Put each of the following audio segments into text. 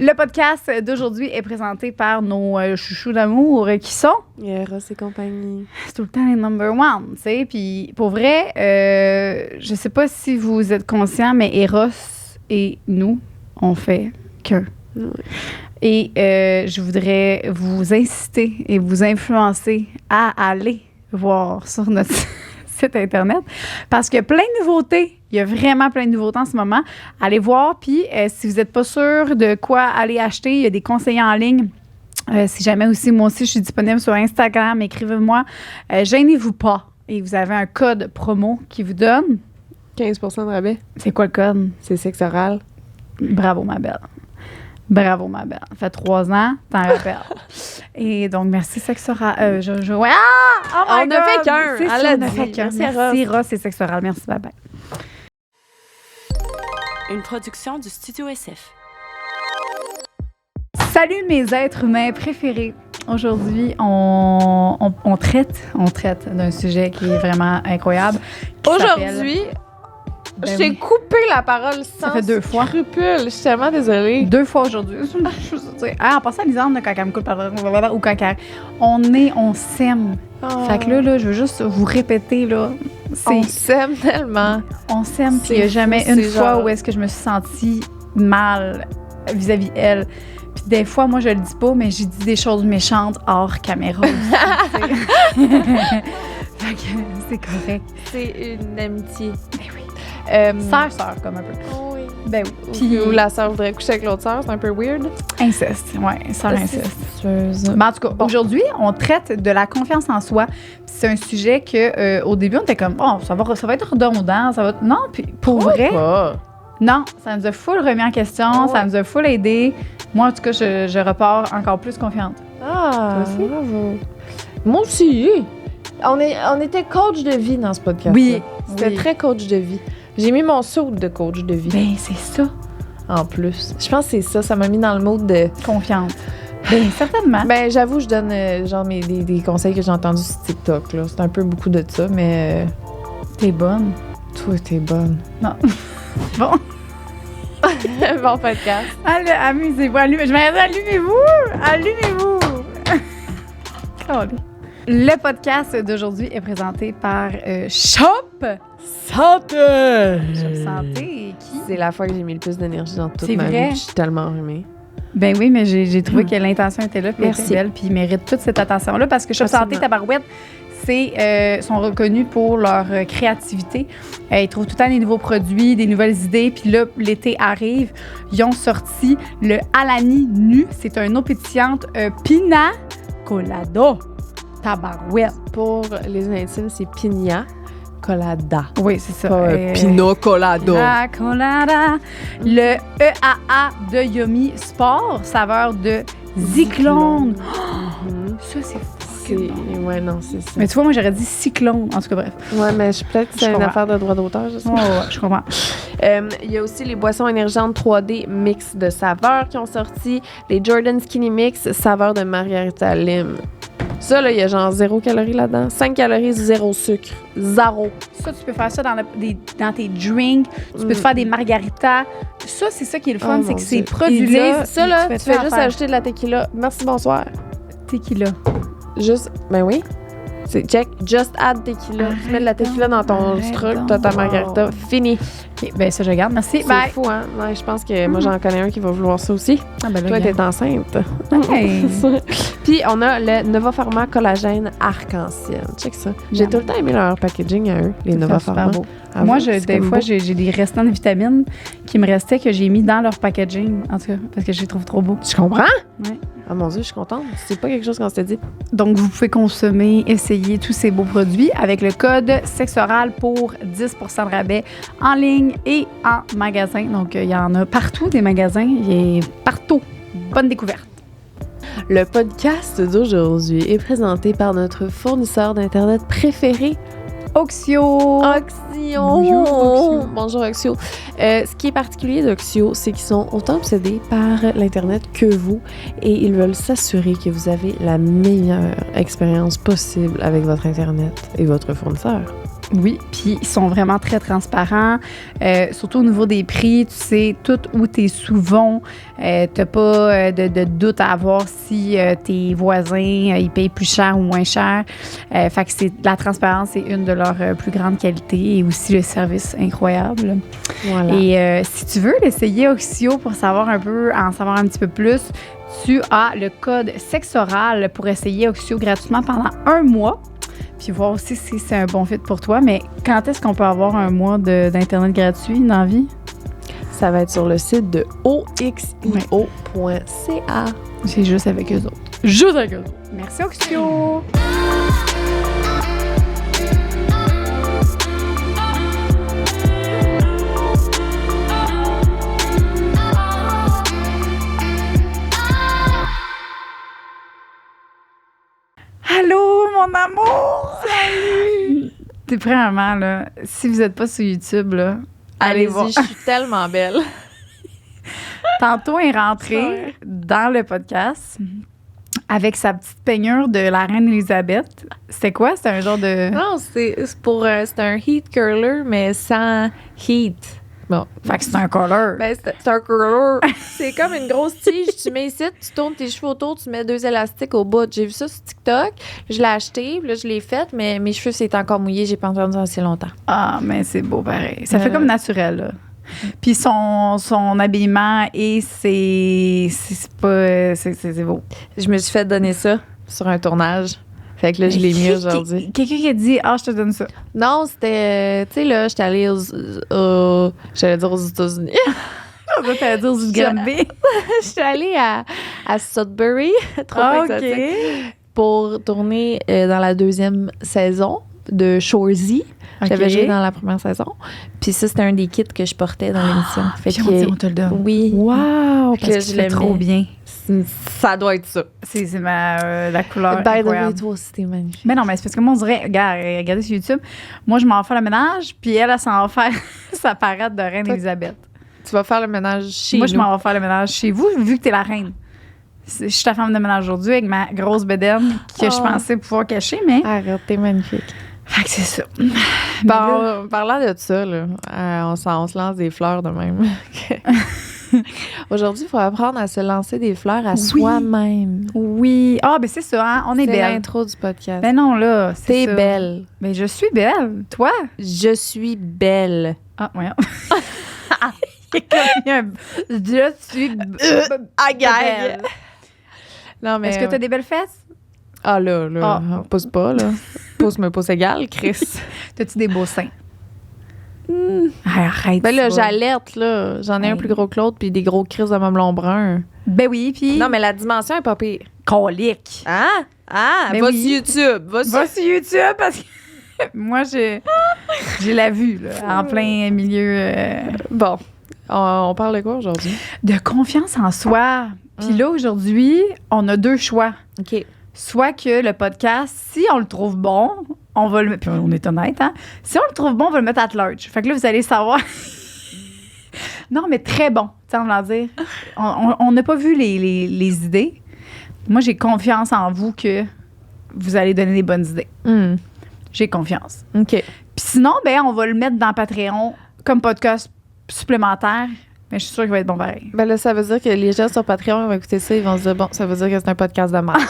Le podcast d'aujourd'hui est présenté par nos chouchous d'amour qui sont... Eros et compagnie. C'est tout le temps les number one, tu sais. Puis pour vrai, je sais pas si vous êtes conscients, mais Eros et nous, on fait qu'un. Oui. Et je voudrais vous inciter et vous influencer à aller voir sur notre site Internet parce qu'il y a plein de nouveautés. Il y a vraiment plein de nouveautés en ce moment. Allez voir, puis si vous n'êtes pas sûr de quoi aller acheter, il y a des conseillers en ligne. Si jamais aussi, moi aussi, je suis disponible sur Instagram, écrivez-moi. Gênez-vous pas. Et vous avez un code promo qui vous donne... 15% de rabais. C'est quoi le code? C'est sexe oral. Bravo, ma belle. Bravo, ma belle. Ça fait 3 ans, t'en rappelles. Et donc, merci, Sexe Oral. Ouais. Ah! Oh my On God! a fait qu'un. C'est Elle ça, a on a dit. fait qu'un. Merci, Merci, Ross et Sexe Oral. Merci, bye-bye. Une production du Studio SF. Salut, mes êtres humains préférés. Aujourd'hui, on traite d'un sujet qui est vraiment incroyable. Aujourd'hui, je t'ai coupé la parole sans fait 2 fois. scrupule. Je suis tellement désolée. 2 fois aujourd'hui. En passant, Lisande, quand elle me coupe ou quand on s'aime. Oh. Fait que là, je veux juste vous répéter, là. On s'aime tellement. On s'aime, puis il C'est n'y a fou, jamais c'est une fois genre- où est-ce que je me suis sentie mal vis-à-vis elle. Puis des fois, moi, je le dis pas, mais j'ai dit des choses méchantes hors caméra aussi, tu sais. Fait que c'est correct. C'est une amitié. Ben oui. Sœur. Comme un peu. Oui. Ben oui. Puis où la sœur voudrait coucher avec l'autre sœur, c'est un peu weird. Inceste, ouais, sœur inceste. Incestueuse. Ben, en tout cas, aujourd'hui, on traite de la confiance en soi. Puis c'est un sujet que, au début, on était comme, oh, ça va être redondant, ça va. Non, puis pour vrai, non, ça nous a full remis en question, Ah ça ouais. nous a full aidé. Moi, en tout cas, je repars encore plus confiante. Ah, Toi aussi? bravo. Moi aussi. On était coach de vie dans ce podcast. Oui, C'était oui. très coach de vie. J'ai mis mon saut de coach de vie Ben, c'est ça, en plus. Je pense que c'est ça. Ça m'a mis dans le mode de. confiante. Ben, certainement. Ben, j'avoue, je donne genre des conseils que j'ai entendus sur TikTok. Là. C'est un peu beaucoup de ça, mais T'es bonne. toi, t'es bonne. Non. Bon, Bon podcast. allez, amusez-vous. Allumez-vous. Calé. Le podcast d'aujourd'hui est présenté par Shop Santé! Santé. Qui? C'est la fois que j'ai mis le plus d'énergie dans toute C'est ma vrai? vie. Je suis tellement enrhumée. Ben oui, mais j'ai trouvé que l'intention était là, puis elle Merci. était belle, puis ils méritent toute cette attention-là, parce que Shop Absolument. Santé Tabarouette, sont reconnus pour leur créativité. Ils trouvent tout le temps des nouveaux produits, des nouvelles idées, puis là, l'été arrive. Ils ont sorti le Alani Nu. C'est un eau pétillante Pina Colada Tabarouette. Pour les intimes, c'est Pina Colada. Oui, c'est ça. Pina Colada. La Colada. Le EAA de Yummy Sport, saveur de Zyklone. Ça, c'est fucking bon. Ouais, non, c'est ça. Mais tu vois, moi, j'aurais dit cyclone. En tout cas, bref. Ouais, mais peut-être que c'est Je une comprends. affaire de droit d'auteur, je sais Ouais, pas. ouais, je comprends. Il y a aussi les boissons énergisantes 3D mix de saveurs qui ont sorti. Les Jordan Skinny Mix saveur de margarita lime. Ça, là, il y a genre 0 calories là-dedans. 5 calories, 0 sucre. 0. Ça, tu peux faire ça dans tes drinks. Tu peux te faire des margaritas. Ça, c'est ça qui est le fun, Oh, c'est mon que ces Dieu. produits-là... Ça, là, tu fais juste affaire. ajouter de la tequila. Merci, bonsoir. Tequila. Juste, ben oui. C'est check, just add tequila. Tu mets de la tequila dans ton Arrête truc, donc. t'as ta margarita. Fini. OK, ben ça, je garde. Merci. C'est Bye. fou, hein? Ouais, je pense que moi, j'en connais un qui va vouloir ça aussi. Ah, ben là, Toi, regarde. t'es enceinte. Hey. Puis, on a le Nova Pharma Collagène Arc-en-Ciel. Check ça. J'ai Miam. tout le temps aimé leur packaging à eux, les C'est Nova super Pharma. beau. Avoue, Moi, c'est des comme fois, beau. j'ai des restants de vitamines qui me restaient que j'ai mis dans leur packaging, en tout cas, parce que je les trouve trop beaux. Tu comprends? Ouais. Ah mon Dieu, je suis contente. C'est pas quelque chose qu'on s'était dit. Donc, vous pouvez consommer, essayer tous ces beaux produits avec le code SEXORAL pour 10 de rabais en ligne et en magasin. Donc, il y en a partout des magasins. Il y a partout. Bonne découverte. Le podcast d'aujourd'hui est présenté par notre fournisseur d'Internet préféré, Oxio. Oxio. Bonjour, Oxio. Bonjour, Oxio. Ce qui est particulier d'Oxio, c'est qu'ils sont autant obsédés par l'Internet que vous et ils veulent s'assurer que vous avez la meilleure expérience possible avec votre Internet et votre fournisseur. Oui, puis ils sont vraiment très transparents, surtout au niveau des prix. Tu sais tout où tes sous vont. T'as pas de doute à avoir si tes voisins, ils payent plus cher ou moins cher. Fait que la transparence est une de leurs plus grandes qualités et aussi le service incroyable. Voilà. Et si tu veux l'essayer Oxio pour en savoir un petit peu plus, tu as le code SEXORAL pour essayer Oxio gratuitement pendant 1 mois. Puis voir aussi si c'est un bon fit pour toi. Mais quand est-ce qu'on peut avoir 1 mois d'Internet gratuit dans la vie? Ça va être sur le site de oxio.ca. C'est juste avec eux autres. Juste avec eux autres. Merci Oxio! Allô, mon amour! Salut! Premièrement, là, si vous n'êtes pas sur YouTube, là, allez voir. Allez-y, je suis tellement belle. Tantôt, elle est rentrée dans le podcast avec sa petite peignure de la reine Elisabeth. C'était quoi? C'était un genre de... Non, c'est un heat curler, mais sans heat. Bon. Fait que c'est un color. Ben, c'est un curler. C'est comme une grosse tige. Tu mets ici, tu tournes tes cheveux autour, tu mets 2 élastiques au bout. J'ai vu ça sur TikTok. Je l'ai acheté, puis là, je l'ai fait, mais mes cheveux, c'est encore mouillé. J'ai pas entendu assez longtemps. Ah, mais c'est beau pareil. Ça fait comme naturel, là. Puis son habillement et c'est beau. Je me suis fait donner ça sur un tournage. Fait que là, je l'ai mis aujourd'hui. Quelqu'un qui a dit « Ah, je te donne ça ». Non, c'était... Tu sais, là, j'étais allée j'allais dire aux États-Unis. T'allais dire du Granby. J'étais allée à Sudbury, trop exotique, pour tourner dans la 2e saison de Shoresy. J'avais joué dans la première saison. Puis ça, c'était un des kits que je portais dans l'émission. Fait on te le donne. Oui. Wow! Parce que je l'ai trop bien. Ça doit être ça. C'est la couleur By the way, incroyable. toi aussi, t'es magnifique. Mais non, mais c'est parce que moi, on dirait, regardez sur YouTube, moi, je m'en fais le ménage, puis elle s'en va faire sa parade de reine Elisabeth. Tu vas faire le ménage chez nous. Moi, je m'en vais faire le ménage chez vous, vu que t'es la reine. Je suis ta femme de ménage aujourd'hui avec ma grosse bedaine que je pensais pouvoir cacher, mais... Arrête, t'es magnifique. Fait que c'est ça. Parlant de ça, là, on se lance des fleurs de même. Aujourd'hui, il faut apprendre à se lancer des fleurs à soi-même. Oui. Ah, ben c'est ça, hein? On est belle. C'est l'intro du podcast. Ben non, là, c'est T'es ça. belle. Ben je suis belle. Toi? Je suis belle. Ah, voyons. Je suis belle. Non, mais... Est-ce que t'as des belles fesses? Ah là, pousse pas, là. Pouce égal, Chris. T'as-tu des beaux seins? Arrête. Ben là, ça. j'alerte, là. J'en ai un plus gros que l'autre, puis des gros crises de mamelon brun. Ben oui, puis... Non, mais la dimension est pas pire. Colique. Ah, Ben va oui. sur YouTube. Va sur YouTube, parce que moi, j'ai la vue, là, en plein milieu... Bon, on parle de quoi aujourd'hui? De confiance en soi. Puis là, aujourd'hui, on a 2 choix. OK. Soit que le podcast, si on le trouve bon, on va le mettre... Puis on est honnête, hein? Si on le trouve bon, on va le mettre at large. Fait que là, vous allez savoir... Non, mais très bon, tu sais, on va dire. On n'a pas vu les idées. Moi, j'ai confiance en vous que vous allez donner des bonnes idées. J'ai confiance. OK. Puis sinon, ben, on va le mettre dans Patreon comme podcast supplémentaire. Mais je suis sûre qu'il va être bon pareil. Ben là, ça veut dire que les gens sur Patreon vont écouter ça, ils vont se dire, bon, ça veut dire que c'est un podcast de merde.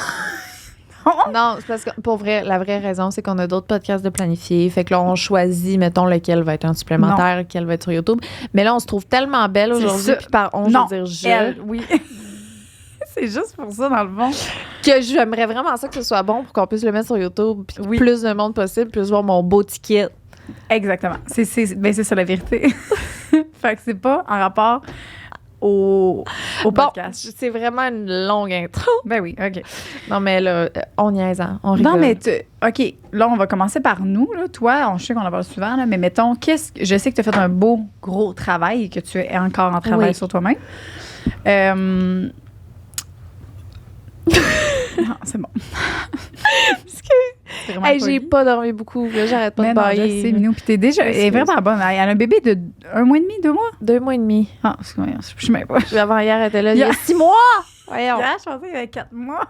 Non, c'est parce que, pour vrai, la vraie raison, c'est qu'on a d'autres podcasts de planifier. Fait que là, on choisit, mettons, lequel va être un supplémentaire, lequel va être sur YouTube. Mais là, on se trouve tellement belle aujourd'hui, puis par on, je veux dire elle, oui. C'est juste pour ça, dans le fond. Que j'aimerais vraiment ça que ce soit bon pour qu'on puisse le mettre sur YouTube, puis plus de monde possible puisse voir mon beau ticket. Exactement. C'est ça la vérité. Fait que c'est pas en rapport au podcast. Bon, c'est vraiment une longue intro. Ben oui, OK. Non, mais là, on niaise, hein? On rigole. Non, mais OK, là, on va commencer par nous. Là. Toi, je sais qu'on en parle souvent, là, mais mettons, je sais que tu as fait un beau, gros travail et que tu es encore en travail sur toi-même. Non, c'est bon. Hey, j'ai pas dormi beaucoup. Là, j'arrête pas de bailler. Je sais, Minou. Puis t'es déjà... Elle est vraiment bonne. Elle a un bébé de 1 mois et demi, 2 mois? 2 mois et demi. Ah, je sais même pas. Avant hier, elle était là. Il y a 6 mois! Voyons. Hier, je pensais qu'il y avait 4 mois.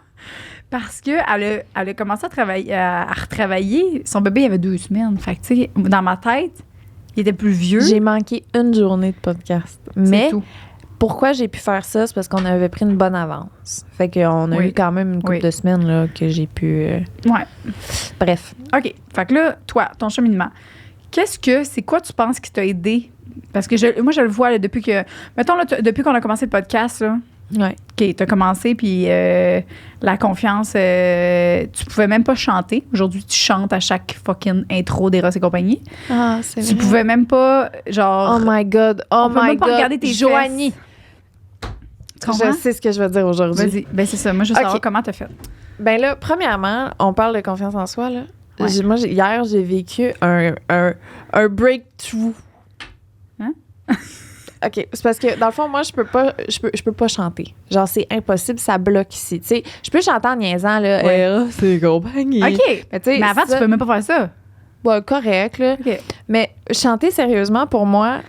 Parce qu'elle a commencé à travailler, à retravailler. Son bébé, il avait 2 semaines. Fait que, tu sais, dans ma tête, il était plus vieux. J'ai manqué une journée de podcast. Mais C'est tout. pourquoi j'ai pu faire ça? C'est parce qu'on avait pris une bonne avance. Fait qu'on a Oui. eu quand même une couple Oui. de semaines là, que j'ai pu... Ouais. Bref. OK. Fait que là, toi, ton cheminement, c'est quoi tu penses qui t'a aidé? Parce que moi, je le vois là, depuis que... Mettons, là, depuis qu'on a commencé le podcast, là, Ouais. OK, t'as commencé, puis la confiance, tu pouvais même pas chanter. Aujourd'hui, tu chantes à chaque fucking intro d'Eros et compagnie. Ah, c'est Tu pouvais même pas, genre... Oh my God. Oh on peut my même pas God. regarder tes Joanie. Tu comprends? Je sais ce que je veux dire aujourd'hui. Vas-y. Ben, c'est ça. Moi, je veux OK. savoir comment t'as fait. Ben là, premièrement, on parle de confiance en soi, là. Ouais. Hier, j'ai vécu un breakthrough. Hein? OK, c'est parce que dans le fond, moi, je peux pas chanter. Genre, c'est impossible, ça bloque ici. Tu sais, je peux chanter en niaisant, là. Ouais. C'est compagnie. OK. Mais, tu sais, Mais avant, ça- tu peux même pas faire ça. Ouais, correct, là. OK. Mais chanter sérieusement, pour moi,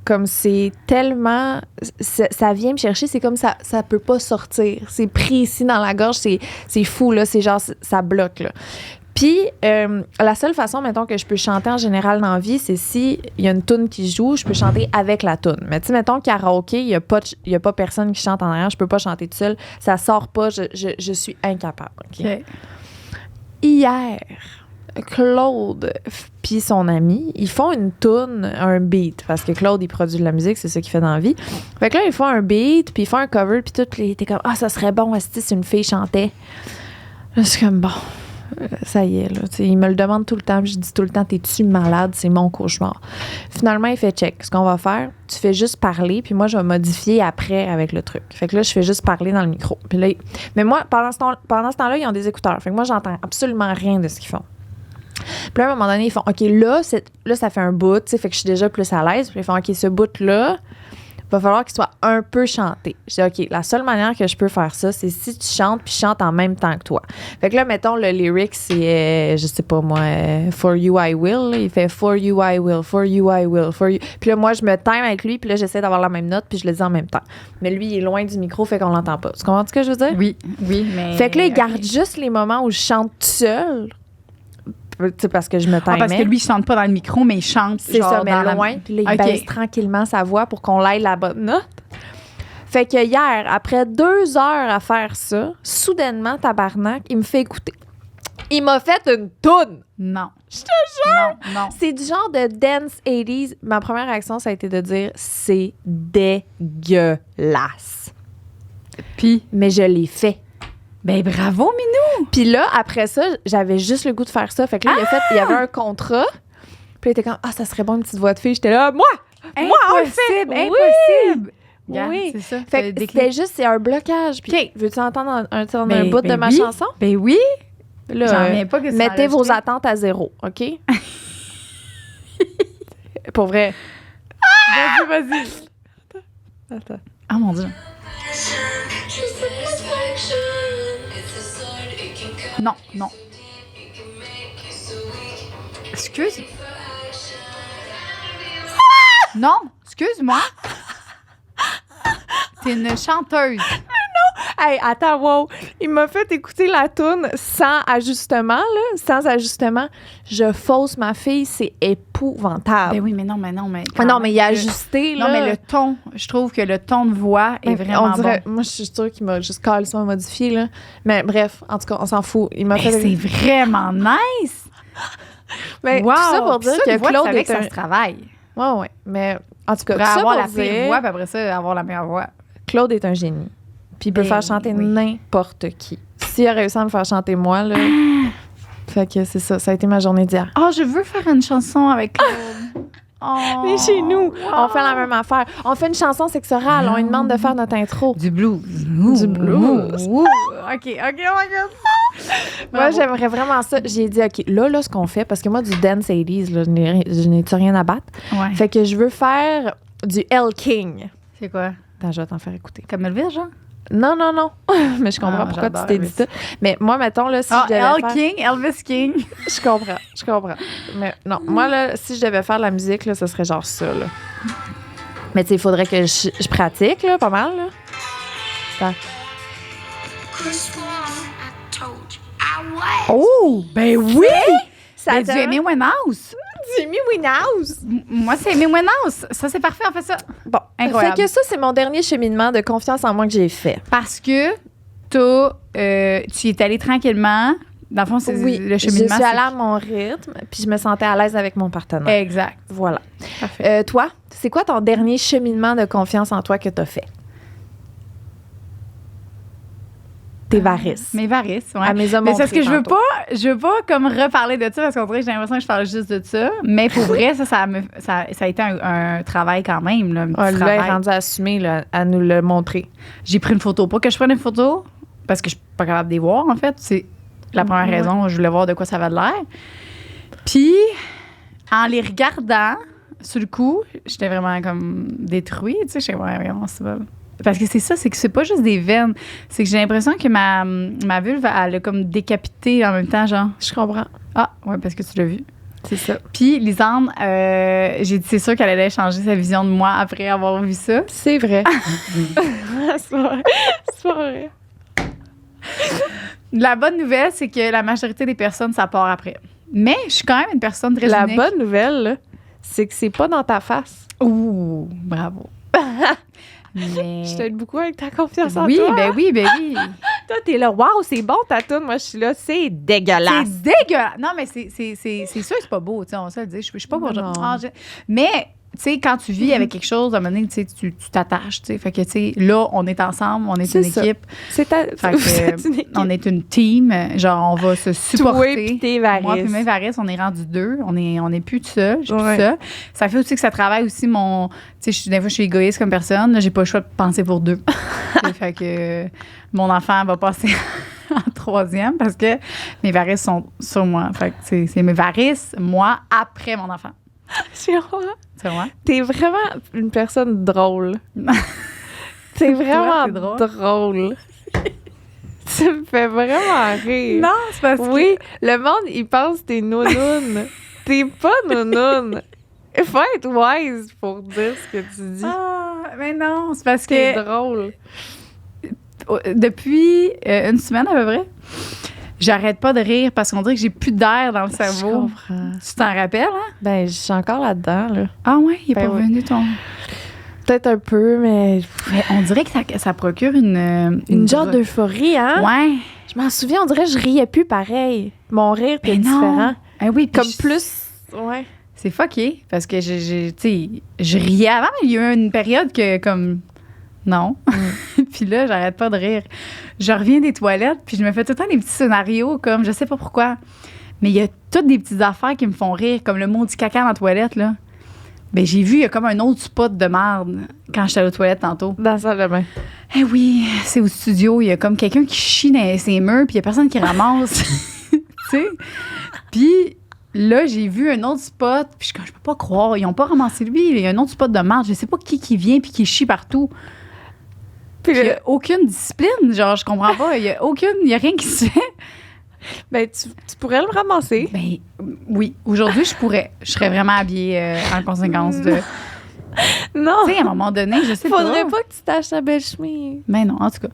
comme c'est tellement... Ça vient me chercher, c'est comme ça peut pas sortir. C'est pris ici dans la gorge, c'est fou, là. C'est genre, ça bloque, là. Puis, la seule façon, mettons, que je peux chanter en général dans la vie, c'est si il y a une toune qui joue, je peux chanter avec la toune. Mais tu sais, mettons, karaoké, il y a pas personne qui chante en arrière, je peux pas chanter toute seule. Ça sort pas, je suis incapable. OK? OK. Hier, Claude puis son ami, ils font une toune, un beat, parce que Claude, il produit de la musique, c'est ça qu'il fait dans la vie. Fait que là, ils font un beat, puis ils font un cover, puis tout, puis il était comme « Ah, ça serait bon, si une fille chantait. » Là, je suis comme « Bon, ça y est, là. » Tu sais, il me le demande tout le temps, puis je dis tout le temps « T'es-tu malade? C'est mon cauchemar. » Finalement, il fait « Check, ce qu'on va faire, tu fais juste parler, puis moi, je vais modifier après avec le truc. » Fait que là, je fais juste parler dans le micro. Puis là, mais moi, pendant ce temps-là, ils ont des écouteurs. Fait que moi, j'entends absolument rien de ce qu'ils font. Puis là, à un moment donné, ils font, OK, là, ça fait un bout, tu sais, fait que je suis déjà plus à l'aise. Puis ils font, OK, ce bout-là, va falloir qu'il soit un peu chanté. Je dis, OK, la seule manière que je peux faire ça, c'est si tu chantes, puis chante en même temps que toi. Fait que là, mettons, le lyric, c'est, je sais pas moi, For you I will. Là, il fait For you I will, for you I will, for you. Puis là, moi, je me time avec lui, puis là, j'essaie d'avoir la même note, puis je le dis en même temps. Mais lui, il est loin du micro, fait qu'on l'entend pas. Tu comprends ce que je veux dire? Oui, mais... Fait que là, il OK. garde juste les moments où je chante tout seul. Tu sais, parce que je me timais. parce que lui, il chante pas dans le micro, mais il chante C'est genre ça, mais dans loin. Puis là, il OK. baisse tranquillement sa voix pour qu'on l'aille la bonne note. Fait que hier, après 2 heures à faire ça, soudainement, tabarnak, il me fait écouter. Il m'a fait une toune. Non. Je te jure! Non. C'est du genre de dance 80s. Ma première réaction, ça a été de dire c'est dégueulasse. Puis, Mais je l'ai fait. ben bravo, Minou! Puis là, après ça, j'avais juste le goût de faire ça. Fait que là, il y avait un contrat. Puis il était comme, ça serait bon une petite voix de fille. J'étais là, moi! Moi, on le fait! Impossible, Oui! impossible! Regarde, Oui. c'est ça. Fait que c'était juste, c'est un blocage. Puis, OK. veux-tu entendre un Ben- bout ben de ma oui. chanson? Ben oui! Là, J'en reviens pas que c'est mettez vos enregistré. attentes à 0, OK? Pour vrai. Vas-y. Attends. Oh mon Dieu. Non. Excuse. Non, excuse-moi. T'es une chanteuse. Hey, attends, wow. Il m'a fait écouter la toune sans ajustement, là. Sans ajustement. Je fausse ma fille, c'est épouvantable. Ben oui, mais non. Ah non, mais il a ajusté. ajusté, là. Non, mais le ton, je trouve que le ton de voix est vraiment on dirait, bon. moi, je suis sûre qu'il m'a juste calmement modifié, là. Mais bref, en tout cas, on s'en fout. Il m'a Mais fait... c'est vraiment nice! Mais Wow! tout ça pour dire Ça, que une voix, tu Claude savais est que ça un... se travaille. Ouais. Mais en tout cas, Tu tout pourrais ça avoir pour la pire dire, voix, puis après ça, avoir la meilleure voix. Claude est un génie. Puis il peut Ben faire chanter oui. n'importe qui. S'il a réussi à me faire chanter moi, là... Fait que c'est ça. Ça a été ma journée d'hier. Oh, je veux faire une chanson avec Claude. Oh, Mais chez nous, wow. on fait la même affaire. On fait une chanson sexorale. On lui demande de faire notre intro. Du blues. Du blues. Ouh. OK, oh my God. Moi, j'aimerais vraiment ça. J'ai dit, OK, là, ce qu'on fait, parce que moi, du dance 80s, là, je n'ai rien à battre. Ouais. Fait que je veux faire du El King. C'est quoi? Attends, je vais t'en faire écouter. Comme Elvis, genre? Non. Mais je comprends pourquoi tu j'adore t'es dit Elvis. ça. Mais moi, mettons, là, si je devais El faire... King, Elvis King. Je comprends. Mais non, moi, là, si je devais faire de la musique, là, ce serait genre ça, là. Mais tu sais, il faudrait que je pratique, là, pas mal, là. Attends. Oh, ben oui! Ça Ben, te- du Amy Winehouse. Du Amy Winehouse. Moi, c'est Amy Winehouse. Ça, c'est parfait, en fait, ça. Bon, Incroyable. fait que ça, c'est mon dernier cheminement de confiance en moi que j'ai fait. Parce que tu y es allé tranquillement. Dans le fond, c'est Oui, le je cheminement. suis allée à mon rythme, puis je me sentais à l'aise avec mon partenaire. Exact. Voilà. Parfait. Toi, c'est quoi ton dernier cheminement de confiance en toi que tu as fait? Tes varices. Mes varices, ouais. Elle me les a Mais c'est parce montrées que tantôt. je veux pas comme reparler de ça parce qu'on dirait que j'ai l'impression que je parle juste de ça. Mais pour vrai, ça a été un travail quand même, là, un petit Ah, là, elle travail. est rendue assumée là, à nous le montrer. J'ai pris une photo. Pas que je prenne une photo parce que je suis pas capable de les voir, en fait. C'est la première Ouais. raison. Je voulais voir de quoi ça avait de l'air. Puis, en les regardant, sur le coup, j'étais vraiment comme détruite. Tu sais, je sais, ouais, c'est pas... Parce que c'est ça, c'est que c'est pas juste des veines. C'est que j'ai l'impression que ma vulve, elle a comme décapité en même temps, genre. Je comprends. Ah, ouais, parce que tu l'as vu. C'est ça. Puis, Lisande, j'ai dit, c'est sûr qu'elle allait changer sa vision de moi après avoir vu ça. C'est vrai. c'est pas vrai. C'est pas vrai. La bonne nouvelle, c'est que la majorité des personnes, ça part après. Mais je suis quand même une personne très La unique. bonne nouvelle, là, c'est que c'est pas dans ta face. Ouh, bravo. Mais... Je t'aide beaucoup avec ta confiance en oui, toi. ben oui, ben oui. Toi, t'es là, waouh, c'est bon ta toune. Moi, je suis là, c'est dégueulasse. C'est dégueulasse. Non, mais c'est sûr que c'est pas beau, tu sais, on se le dit. Je suis pas pour Non. Mais, tu sais, quand tu vis avec quelque chose, à un moment donné, tu sais, tu t'attaches, tu sais. Fait que, tu sais, là, on est ensemble, on est C'est une ça. équipe. C'est ta... Fait que, Vous êtes une équipe. on est une team. Genre, on va se Toi supporter. pis tes varices. Moi puis mes varices, on est rendus deux. On est plus tout seul. Je suis plus Ouais. seule. Ça fait aussi que ça travaille aussi mon... Tu sais, des fois, je suis égoïste comme personne. Là, j'ai pas le choix de penser pour deux. Fait que mon enfant va passer en troisième parce que mes varices sont sur moi. Fait que c'est mes varices, moi, après mon enfant. C'est vrai. C'est vrai? T'es vraiment une personne drôle. T'es vraiment t'es drôle. drôle. Tu me fais vraiment rire. c'est parce Oui, le monde, il pense que t'es nounoune. T'es pas nounoune. Il faut être wise pour dire ce que tu dis. Ah, mais non, c'est parce T'es que drôle. depuis une semaine à peu près, j'arrête pas de rire parce qu'on dirait que j'ai plus d'air dans le Je cerveau. comprends. Tu t'en rappelles, hein? Ben, je suis encore là-dedans, là. Ah ouais, il est Ben pas oui. revenu ton... Peut-être un peu, mais Mais on dirait que ça procure une genre d'euphorie, hein? Ouais. Je m'en souviens, on dirait que je riais plus pareil. Mon rire était Mais non. différent. Ah oui, puis Comme plus... Ouais. C'est fucké parce que tu sais, je riais avant, mais il y a eu une période que comme non. Puis là, j'arrête pas de rire. Je reviens des toilettes, puis je me fais tout le temps des petits scénarios comme je sais pas pourquoi, mais il y a toutes des petites affaires qui me font rire comme le mot du caca dans la toilette là. Ben j'ai vu il y a comme un autre spot de merde quand j'étais aux toilettes tantôt. Dans la salle de bain. Eh oui, c'est au studio, il y a comme quelqu'un qui chie dans ses murs, puis il y a personne qui ramasse. Tu sais. Puis là, j'ai vu un autre spot, puis je peux pas croire, ils ont pas ramassé lui, il y a un autre spot de merde, je sais pas qui vient puis qui chie partout. Puis Puis il y a aucune discipline, genre je comprends pas, il y a rien qui se fait. ben, tu pourrais le ramasser. Ben oui, aujourd'hui je serais vraiment habillée en conséquence de Non. tu sais à un moment donné, je sais Faudrait pas que tu t'achètes ta belle chemise. Mais non, en tout cas.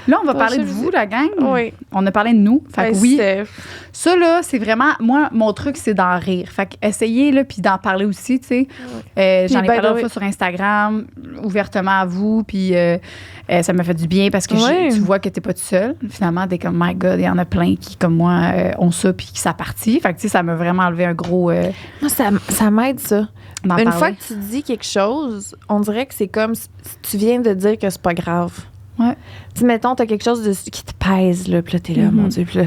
Là, on va Bon, parler de je vous, sais. la gang. Oui. On a parlé de nous. Fait que Ben, oui, c'est- ça, là, c'est vraiment... Moi, mon truc, c'est d'en rire. Fait que essayez, là, puis d'en parler aussi, tu sais. J'en ai by parlé the l'autre way- fois sur Instagram, ouvertement à vous, puis ça m'a fait du bien parce que Ouais. tu vois que t'es pas tout seul. Finalement, t'es comme, my God, il y en a plein qui, comme moi, ont ça, puis qui ça partit. Fait que, tu sais, ça m'a vraiment enlevé un gros... Moi, ça m'aide, ça. d'en Une parler. fois que tu dis quelque chose, on dirait que c'est comme si tu viens de dire que c'est pas grave. Ouais. Tu sais, mettons, t'as quelque chose qui te pèse, là, puis là, t'es là, Mhm. mon Dieu, puis là,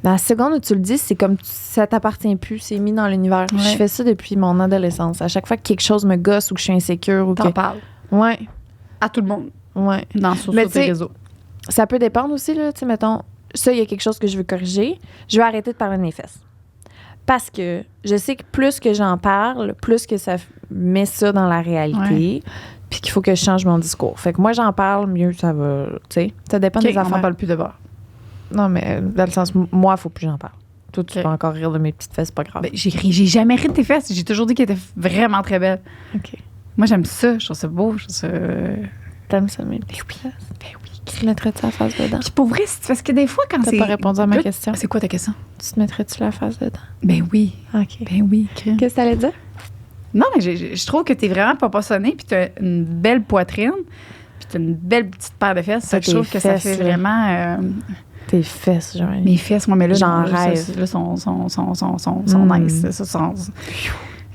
dans la seconde où tu le dis, c'est comme ça t'appartient plus, c'est mis dans l'univers. Ouais. Je fais ça depuis mon adolescence. À chaque fois que quelque chose me gosse ou que je suis insécure ou T'en que... parles. Ouais, À tout le monde. ouais. Sur Mais tes tu sais, réseaux. Ça peut dépendre aussi, là, tu sais, mettons, ça, il y a quelque chose que je veux corriger, je vais arrêter de parler de mes fesses. Parce que je sais que plus que j'en parle, plus que ça met ça dans la réalité, puis qu'il faut que je change mon discours. Fait que moi, j'en parle, mieux ça va, tu sais. Ça dépend OK, des on affaires. n'en parle plus de bord. Non, mais dans le sens, moi, il faut plus que j'en parle. Toi, tu OK. peux encore rire de mes petites fesses, c'est pas grave. Ben, j'ai jamais ri de tes fesses. J'ai toujours dit qu'elles étaient vraiment très belles. OK. Moi, j'aime ça. Je trouve ça beau. Je trouve ça... T'aimes ça, mes petites fesses? Ben oui. Tu te mettrais-tu la face dedans? Puis pour vrai, parce que des fois, quand T'as c'est... pas répondu à ma Là, question. C'est quoi ta question? Tu te mettrais-tu la face dedans? Ben oui. OK. Ben oui, crème. Qu'est-ce que t'allais dire? Non, mais je trouve que t'es vraiment proportionnée, puis t'as une belle poitrine, puis t'as une belle petite paire de fesses. Ça, Je trouve tes que ça fesses, fait là. vraiment... Tes fesses, genre. mes fesses, moi, mais là, J'en non, là, rêve. ça, là, sont Mm. nice.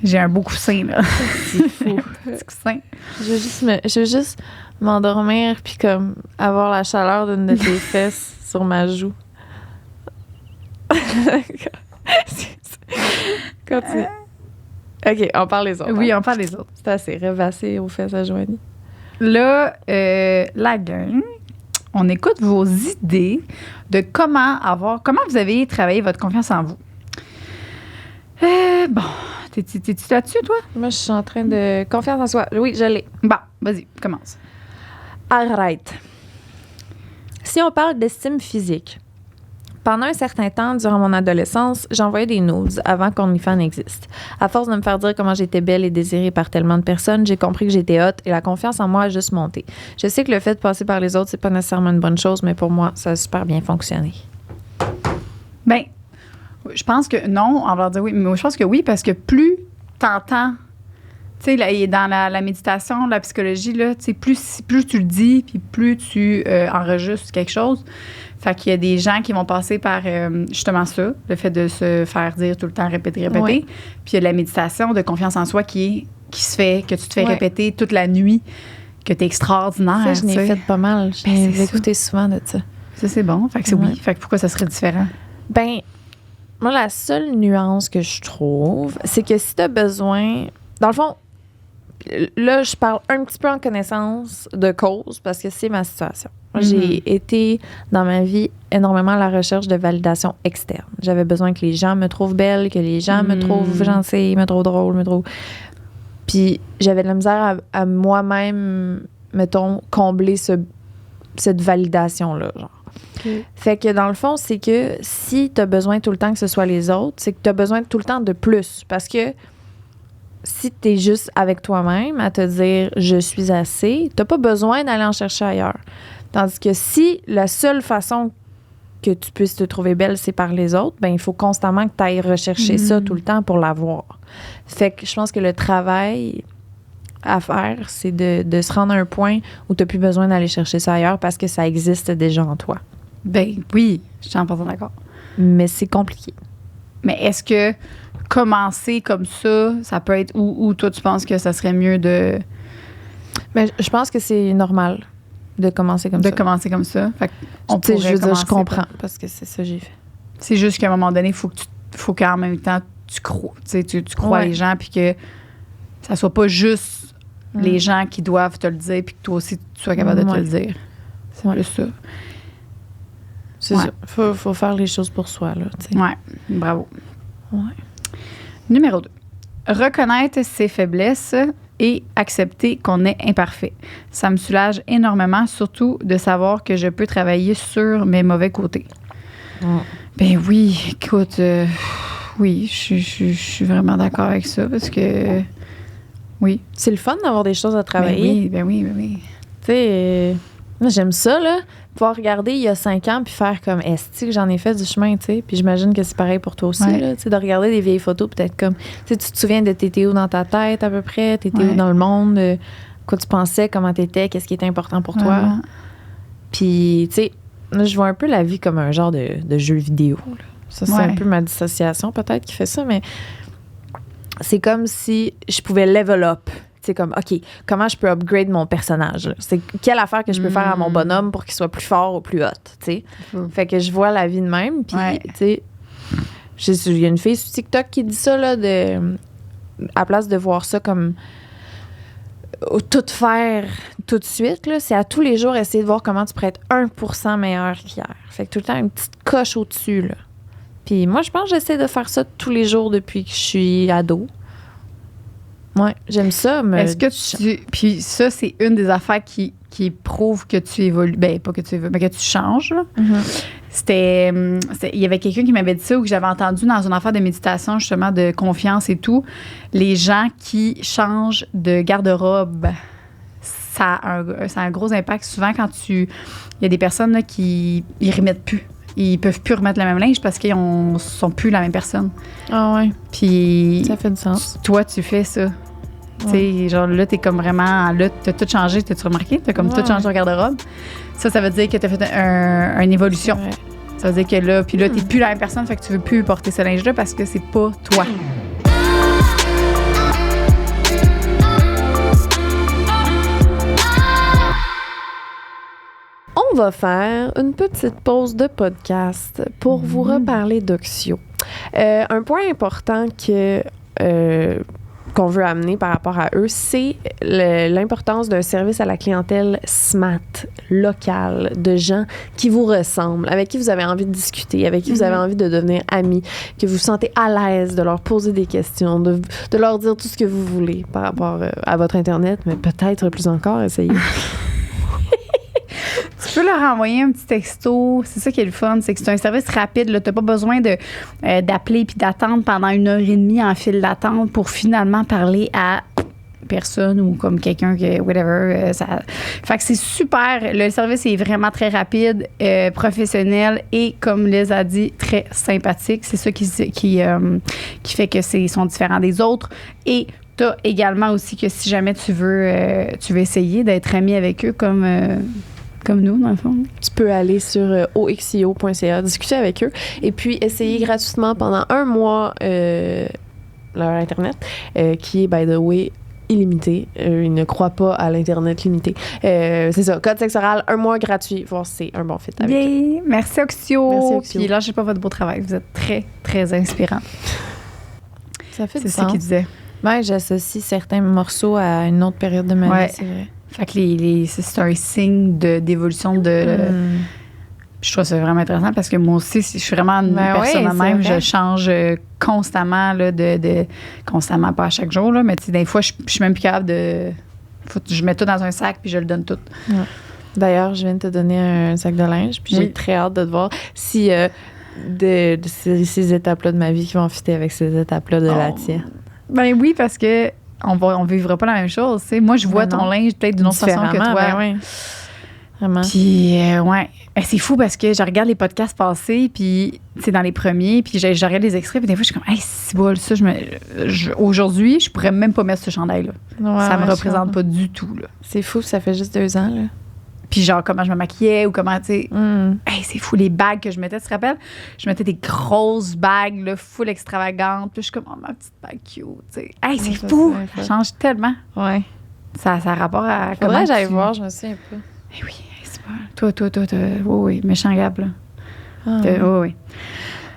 J'ai un beau coussin, là. C'est fou. Petit coussin. Je veux juste m'endormir puis comme avoir la chaleur d'une de tes fesses sur ma joue. Continue. OK, on parle les autres. Oui, on parle des autres. C'est assez rêvassé aux fesses à Joanie. Là, la gang, on écoute vos idées de comment vous avez travaillé votre confiance en vous. Bon, t'es-tu là-dessus, toi? Moi, je suis en train de... Confiance en soi. Oui, je l'ai. Bon, vas-y, commence. Arrête. Si on parle d'estime physique, pendant un certain temps, durant mon adolescence, j'envoyais des nudes avant qu'OnlyFans existe. À force de me faire dire comment j'étais belle et désirée par tellement de personnes, j'ai compris que j'étais hot et la confiance en moi a juste monté. Je sais que le fait de passer par les autres, c'est pas nécessairement une bonne chose, mais pour moi, ça a super bien fonctionné. Ben, je pense que non, on va dire oui, mais je pense que oui, parce que plus t'entends, tu sais, dans la méditation, la psychologie, là, tu sais, plus tu le dis, puis plus tu enregistres quelque chose. Fait qu'il y a des gens qui vont passer par justement ça, le fait de se faire dire tout le temps, répéter. Ouais. Puis il y a de la méditation de confiance en soi que tu te fais Ouais. répéter toute la nuit, que t'es extraordinaire. Ça, je n'ai tu sais. fait pas mal. Ben, J'ai c'est écouté souvent de ça. Ça, c'est bon. Fait que c'est Ouais. oui. Fait que pourquoi ça serait différent? Ben, moi, la seule nuance que je trouve, c'est que si tu as besoin. Dans le fond, là, je parle un petit peu en connaissance de cause parce que c'est ma situation. Moi, j'ai été dans ma vie énormément à la recherche de validation externe. J'avais besoin que les gens me trouvent belle, que les gens me trouvent gentille, me trouvent drôle, Puis j'avais de la misère à moi-même, mettons, combler cette validation-là, genre. Okay. Fait que dans le fond, c'est que si tu as besoin tout le temps que ce soit les autres, c'est que tu as besoin tout le temps de plus. Parce que si tu es juste avec toi-même à te dire je suis assez, tu n'as pas besoin d'aller en chercher ailleurs. Tandis que si la seule façon que tu puisses te trouver belle, c'est par les autres, ben il faut constamment que tu ailles rechercher ça tout le temps pour l'avoir. Fait que je pense que le travail à faire, c'est de se rendre à un point où tu n'as plus besoin d'aller chercher ça ailleurs parce que ça existe déjà en toi. Ben oui, je suis 100% d'accord. Mais c'est compliqué. Mais est-ce que commencer comme ça peut être... Ou toi, tu penses que ça serait mieux de Ben, je pense que c'est normal de commencer comme ça. commencer comme ça? Fait qu'on Tu sais, pourrait je veux dire, je commencer comprends par- parce que c'est ça que j'ai fait. C'est juste qu'à un moment donné, faut qu'en même temps, tu crois. Tu crois Ouais. les gens, puis que ça soit pas juste les gens qui doivent te le dire, puis que toi aussi, tu sois capable de te Ouais. le dire. C'est Ouais. plus ça. C'est Ouais. ça. Faut faire les choses pour soi, là. Tu sais. Ouais, bravo. Ouais. Numéro 2. Reconnaître ses faiblesses et accepter qu'on est imparfait. Ça me soulage énormément, surtout de savoir que je peux travailler sur mes mauvais côtés. Ben oui, écoute, oui, je suis vraiment d'accord avec ça parce que oui. C'est le fun d'avoir des choses à travailler. Ben oui. Tu sais, moi, j'aime ça, là. Pouvoir regarder il y a 5 ans puis faire comme est-ce que j'en ai fait du chemin, tu sais. Puis j'imagine que c'est pareil pour toi aussi, Ouais. là. Tu sais, de regarder des vieilles photos, peut-être comme. Tu sais, tu te souviens de t'étais où dans ta tête à peu près, t'étais Ouais. où dans le monde, quoi tu pensais, comment t'étais, qu'est-ce qui était important pour toi. Vraiment. Puis, tu sais, là, je vois un peu la vie comme un genre de jeu vidéo, là. Ça, c'est Ouais. un peu ma dissociation, peut-être, qui fait ça, mais c'est comme si je pouvais level up. C'est comme, OK, comment je peux upgrade mon personnage? Là? C'est quelle affaire que je peux faire à mon bonhomme pour qu'il soit plus fort ou plus hot, tu sais? Fait que je vois la vie de même, puis, Ouais. tu sais, il y a une fille sur TikTok qui dit ça, là, à place de voir ça comme tout faire tout de suite, là, c'est à tous les jours essayer de voir comment tu pourrais être 1% meilleur qu'hier. Fait que tout le temps, une petite coche au-dessus, là. Puis moi, je pense que j'essaie de faire ça tous les jours depuis que je suis ado. Ouais, j'aime ça. Est-ce que tu. Puis ça, c'est une des affaires qui prouve que tu évolues. Ben, pas que tu évolues, mais que tu changes. Là. Il y avait quelqu'un qui m'avait dit ça ou que j'avais entendu dans une affaire de méditation, justement, de confiance et tout. Les gens qui changent de garde-robe, ça a un gros impact. Souvent, quand il y a des personnes là, qui ils remettent plus. Ils peuvent plus remettre le même linge parce qu'ils sont plus la même personne. Ah ouais. Puis Ça fait du sens. toi, tu fais ça. Tu sais, genre là, t'es comme vraiment... Là, t'as tout changé, t'as-tu remarqué? T'as comme tout changé ton garde-robe. Ça veut dire que t'as fait une évolution. Ouais. Ça veut dire que là, puis là, t'es plus la même personne, fait que tu veux plus porter ce linge-là parce que c'est pas toi. On va faire une petite pause de podcast pour vous reparler d'Oxio. Un point important qu'on veut amener par rapport à eux, c'est l'importance d'un service à la clientèle SMAT, local, de gens qui vous ressemblent, avec qui vous avez envie de discuter, avec qui vous avez envie de devenir amis, que vous vous sentez à l'aise de leur poser des questions, de leur dire tout ce que vous voulez par rapport à votre Internet, mais peut-être plus encore, essayez. Tu peux leur envoyer un petit texto. C'est ça qui est le fun, c'est que c'est un service rapide. Tu n'as pas besoin d'appeler puis d'attendre pendant 1h30 en file d'attente pour finalement parler à personne ou comme quelqu'un que whatever. Fait que c'est super. Le service est vraiment très rapide, professionnel et, comme Liz a dit, très sympathique. C'est ça qui fait que ils sont différents des autres. Et t'as également aussi que si jamais tu veux essayer d'être ami avec eux comme nous, dans le fond. Tu peux aller sur oxio.ca, discuter avec eux et puis essayer gratuitement pendant 1 mois leur Internet, qui est, by the way, illimité. Ils ne croient pas à l'Internet limité. C'est ça, code sexe oral, 1 mois gratuit, voir si c'est un bon fit avec eux. Merci Oxio. Merci Oxio. Puis lâchez pas votre beau travail. Vous êtes très, très inspirant. Ça fait C'est ça qu'il disait. Ouais, j'associe certains morceaux à une autre période de ma vie, c'est vrai. Fait que c'est un signe d'évolution de... Je trouve ça vraiment intéressant parce que moi aussi, je suis vraiment une personne de même. Je change constamment, là, constamment, pas à chaque jour, là, mais des fois, je suis même plus capable de... je mets tout dans un sac puis je le donne tout. Ouais. D'ailleurs, je viens de te donner un sac de linge puis j'ai très hâte de te voir si de ces étapes-là de ma vie qui vont fitter avec ces étapes-là de la tienne. Ben oui, parce que on vivra pas la même chose. T'sais. Moi, je vois ton linge peut-être d'une autre façon que toi. Ben ouais. Vraiment. Puis, c'est fou parce que je regarde les podcasts passés, puis, dans les premiers, puis je regarde les extraits, puis des fois, je suis comme, hey, c'est bon, ça, aujourd'hui, je pourrais même pas mettre ce chandail-là. Ouais, ça me représente pas du tout, là. C'est fou, ça fait juste 2 ans, là. Puis genre, comment je me maquillais ou comment, tu sais. Hey, c'est fou, les bagues que je mettais, tu te rappelles? Je mettais des grosses bagues, là, full extravagantes. Puis je suis comme, oh, ma petite bague cute, tu sais. Hey, c'est fou! Ça change tellement. Ouais. Ça a rapport à comment Faudrait que j'aille voir, je me souviens pas. Eh oui, c'est pas... Toi, oui, méchant gap, là. Oui.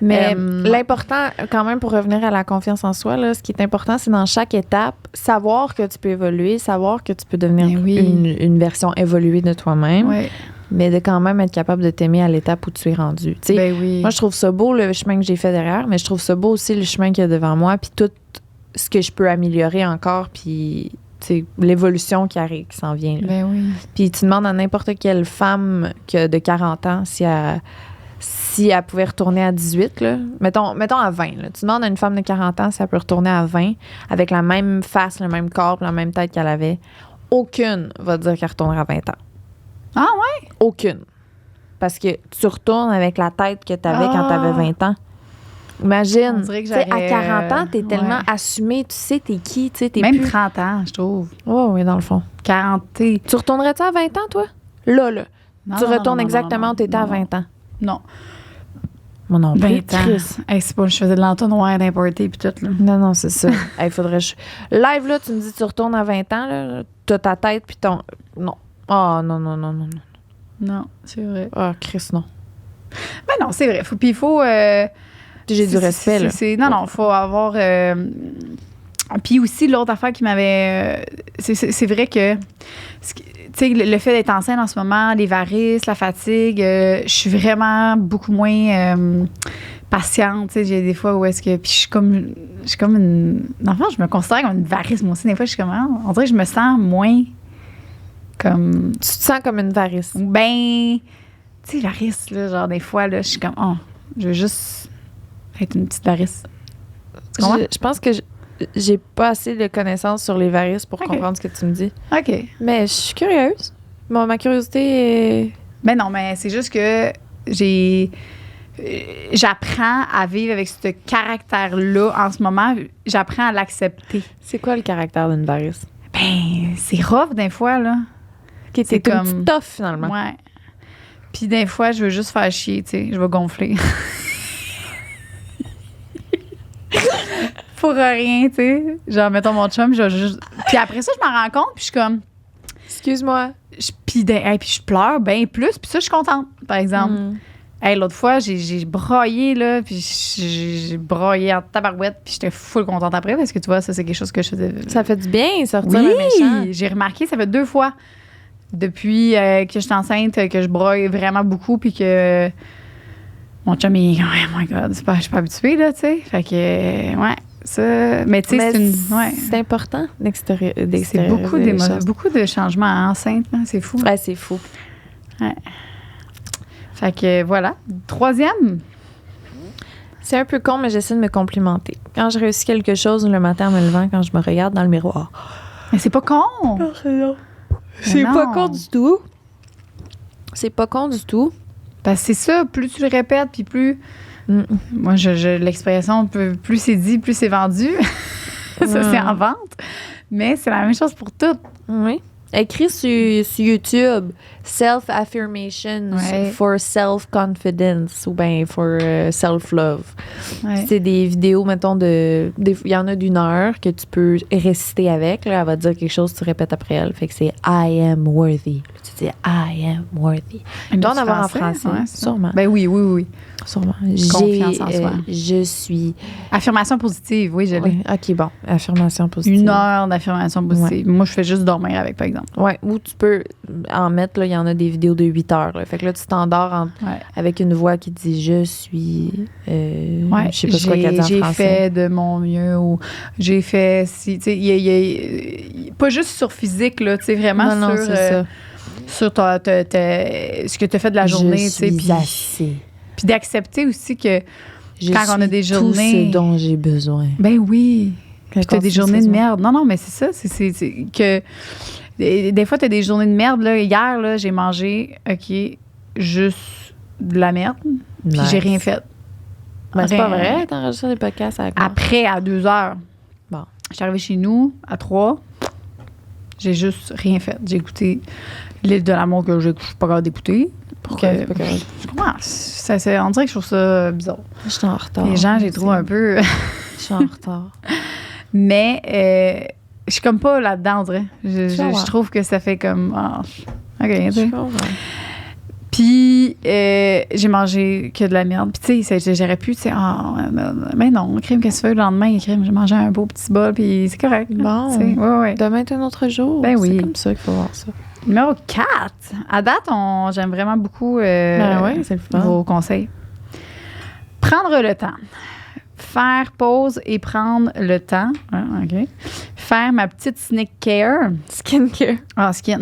Mais l'important, quand même, pour revenir à la confiance en soi, là, ce qui est important, c'est dans chaque étape, savoir que tu peux évoluer, savoir que tu peux devenir une version évoluée de toi-même, mais de quand même être capable de t'aimer à l'étape où tu es rendu. Moi, je trouve ça beau, le chemin que j'ai fait derrière, mais je trouve ça beau aussi, le chemin qu'il y a devant moi, puis tout ce que je peux améliorer encore, puis l'évolution qui s'en vient. Là. Puis tu demandes à n'importe quelle femme de 40 ans si elle pouvait retourner à 18, là, mettons à 20. Là. Tu demandes à une femme de 40 ans si elle peut retourner à 20 avec la même face, le même corps, la même tête qu'elle avait. Aucune va dire qu'elle retournera à 20 ans. Ah ouais? Aucune. Parce que tu retournes avec la tête que tu avais quand tu avais 20 ans. Imagine, à 40 ans, tu es tellement assumé, tu sais t'es qui, tu sais t'es même plus... 30 ans, je trouve. Oui, dans le fond. 40. Tu retournerais-tu à 20 ans, toi? Là. Non, tu retournes exactement où tu étais à 20 ans. Non. Moi non plus. 20 ans. Hey, c'est pas, je faisais de l'entonnoir d'importer puis tout, là. Non, c'est ça. Hey, faudrait... Live, là, tu me dis tu retournes à 20 ans, là, t'as ta tête puis ton... Non. Oh, non. Non, c'est vrai. Ah, Chris, non. Ben non, c'est vrai. Puis il faut... J'ai du respect, là. Non, faut avoir... Puis aussi, l'autre affaire qui m'avait... c'est vrai que... Tu sais, le fait d'être enceinte en ce moment, les varices, la fatigue, je suis vraiment beaucoup moins patiente. Tu sais, j'ai des fois où est-ce que... Puis je suis comme une... Enfin, je me considère comme une varice, moi aussi. Des fois, je suis comme... On dirait que je me sens moins comme... Tu te sens comme une varice? Ben... Tu sais, varice, là, genre des fois, là, je suis comme... Oh, je veux juste être une petite varice. Je pense que... j'ai pas assez de connaissances sur les varices pour comprendre ce que tu me dis. OK. Mais je suis curieuse. Bon, ma curiosité est... Ben non, mais c'est juste que j'apprends à vivre avec ce caractère-là en ce moment. J'apprends à l'accepter. C'est quoi le caractère d'une varice? Ben, c'est rough des fois, là. Okay, c'est comme... une petite toffe, finalement. Ouais. Puis des fois, je veux juste faire chier, tu sais. Je vais gonfler. Pour rien, tu sais. Genre, mettons mon chum, Puis après ça, je m'en rends compte, puis je suis comme... Excuse-moi. Puis je pleure bien plus, puis ça, je suis contente, par exemple. Hey, l'autre fois, j'ai broyé, là, puis j'ai broyé en tabarouette, puis j'étais full contente après, parce que tu vois, ça, c'est quelque chose que je faisais... Ça fait du bien, sortir le méchant. Oui, j'ai remarqué, ça fait 2 fois depuis que je suis enceinte, que je broye vraiment beaucoup, puis que mon chum, il... Oh my God, je suis pas habituée, là, tu sais. Fait que, ouais, ça... Mais tu sais, c'est important d'extérieur. C'est beaucoup de changements enceinte, hein, c'est fou. Ouais, c'est fou. Ouais. Fait que voilà. 3e. C'est un peu con, mais j'essaie de me complimenter. Quand je réussis quelque chose le matin en me levant, quand je me regarde dans le miroir. Mais c'est pas con. Non, c'est pas con du tout. C'est pas con du tout. Parce que c'est ça, plus tu le répètes, puis plus... Moi, l'expression, plus c'est dit, plus c'est vendu. Ça, c'est en vente. Mais c'est la même chose pour tout. Oui. Écris sur YouTube Self-affirmation for self-confidence ou bien for self-love. Ouais. C'est des vidéos, mettons, il y en a d'1 heure que tu peux réciter avec. Là, elle va te dire quelque chose, tu répètes après elle. Fait que c'est I am worthy. Tu dis I am worthy. Tu dois en avoir en français, sûrement. Ben oui. Sûrement. Confiance en soi. Je suis... Affirmation positive, oui, je l'ai. Oui. OK, bon. Affirmation positive. 1 heure d'affirmation positive. Ouais. Moi, je fais juste dormir avec, par exemple. Oui, ou tu peux en mettre, il y en a des vidéos de 8 heures. Là. Fait que là, tu t'endors avec une voix qui dit « Je suis... je sais pas ce qu'elle dit en français. J'ai fait de mon mieux » ou « J'ai fait... » Tu sais, pas juste sur physique, là, tu sais, vraiment non, sur... sur ce que tu as fait de la journée. Je suis assez. Puis d'accepter aussi que quand on a des journées... tout ce dont j'ai besoin. Ben oui. Puis tu as des journées de merde. Non, mais c'est ça. C'est que... Des fois, tu as des journées de merde. Là. Hier, là, j'ai mangé, OK, juste de la merde. Puis j'ai rien fait. Ben, c'est pas vrai. T'enregistres des podcasts avec moi. Après, à 2 heures. Bon. Je suis arrivée chez nous à 3. J'ai juste rien fait. J'ai écouté L'île de l'amour que je suis pas capable d'écouter. Pourquoi c'est pas capable? Je commence. On dirait que je trouve ça bizarre. Je suis en retard. Les gens, j'ai trouvé un peu... Je suis en retard. Mais je suis comme pas là-dedans, on dirait. Je trouve que ça fait comme... OK, tu sais. Puis, j'ai mangé que de la merde. Puis, tu sais, j'aurais pu, tu sais, mais non, crème, qu'est-ce que tu fais le lendemain? Crème, j'ai mangé un beau petit bol, puis c'est correct. Bon. Ouais. Demain est un autre jour. Ben oui. C'est comme ça qu'il faut voir ça. Numéro 4. À date, j'aime vraiment beaucoup c'est le fun. Vos conseils. Prendre le temps. Faire pause et prendre le temps. OK. Faire ma petite skincare. Skincare. Skin.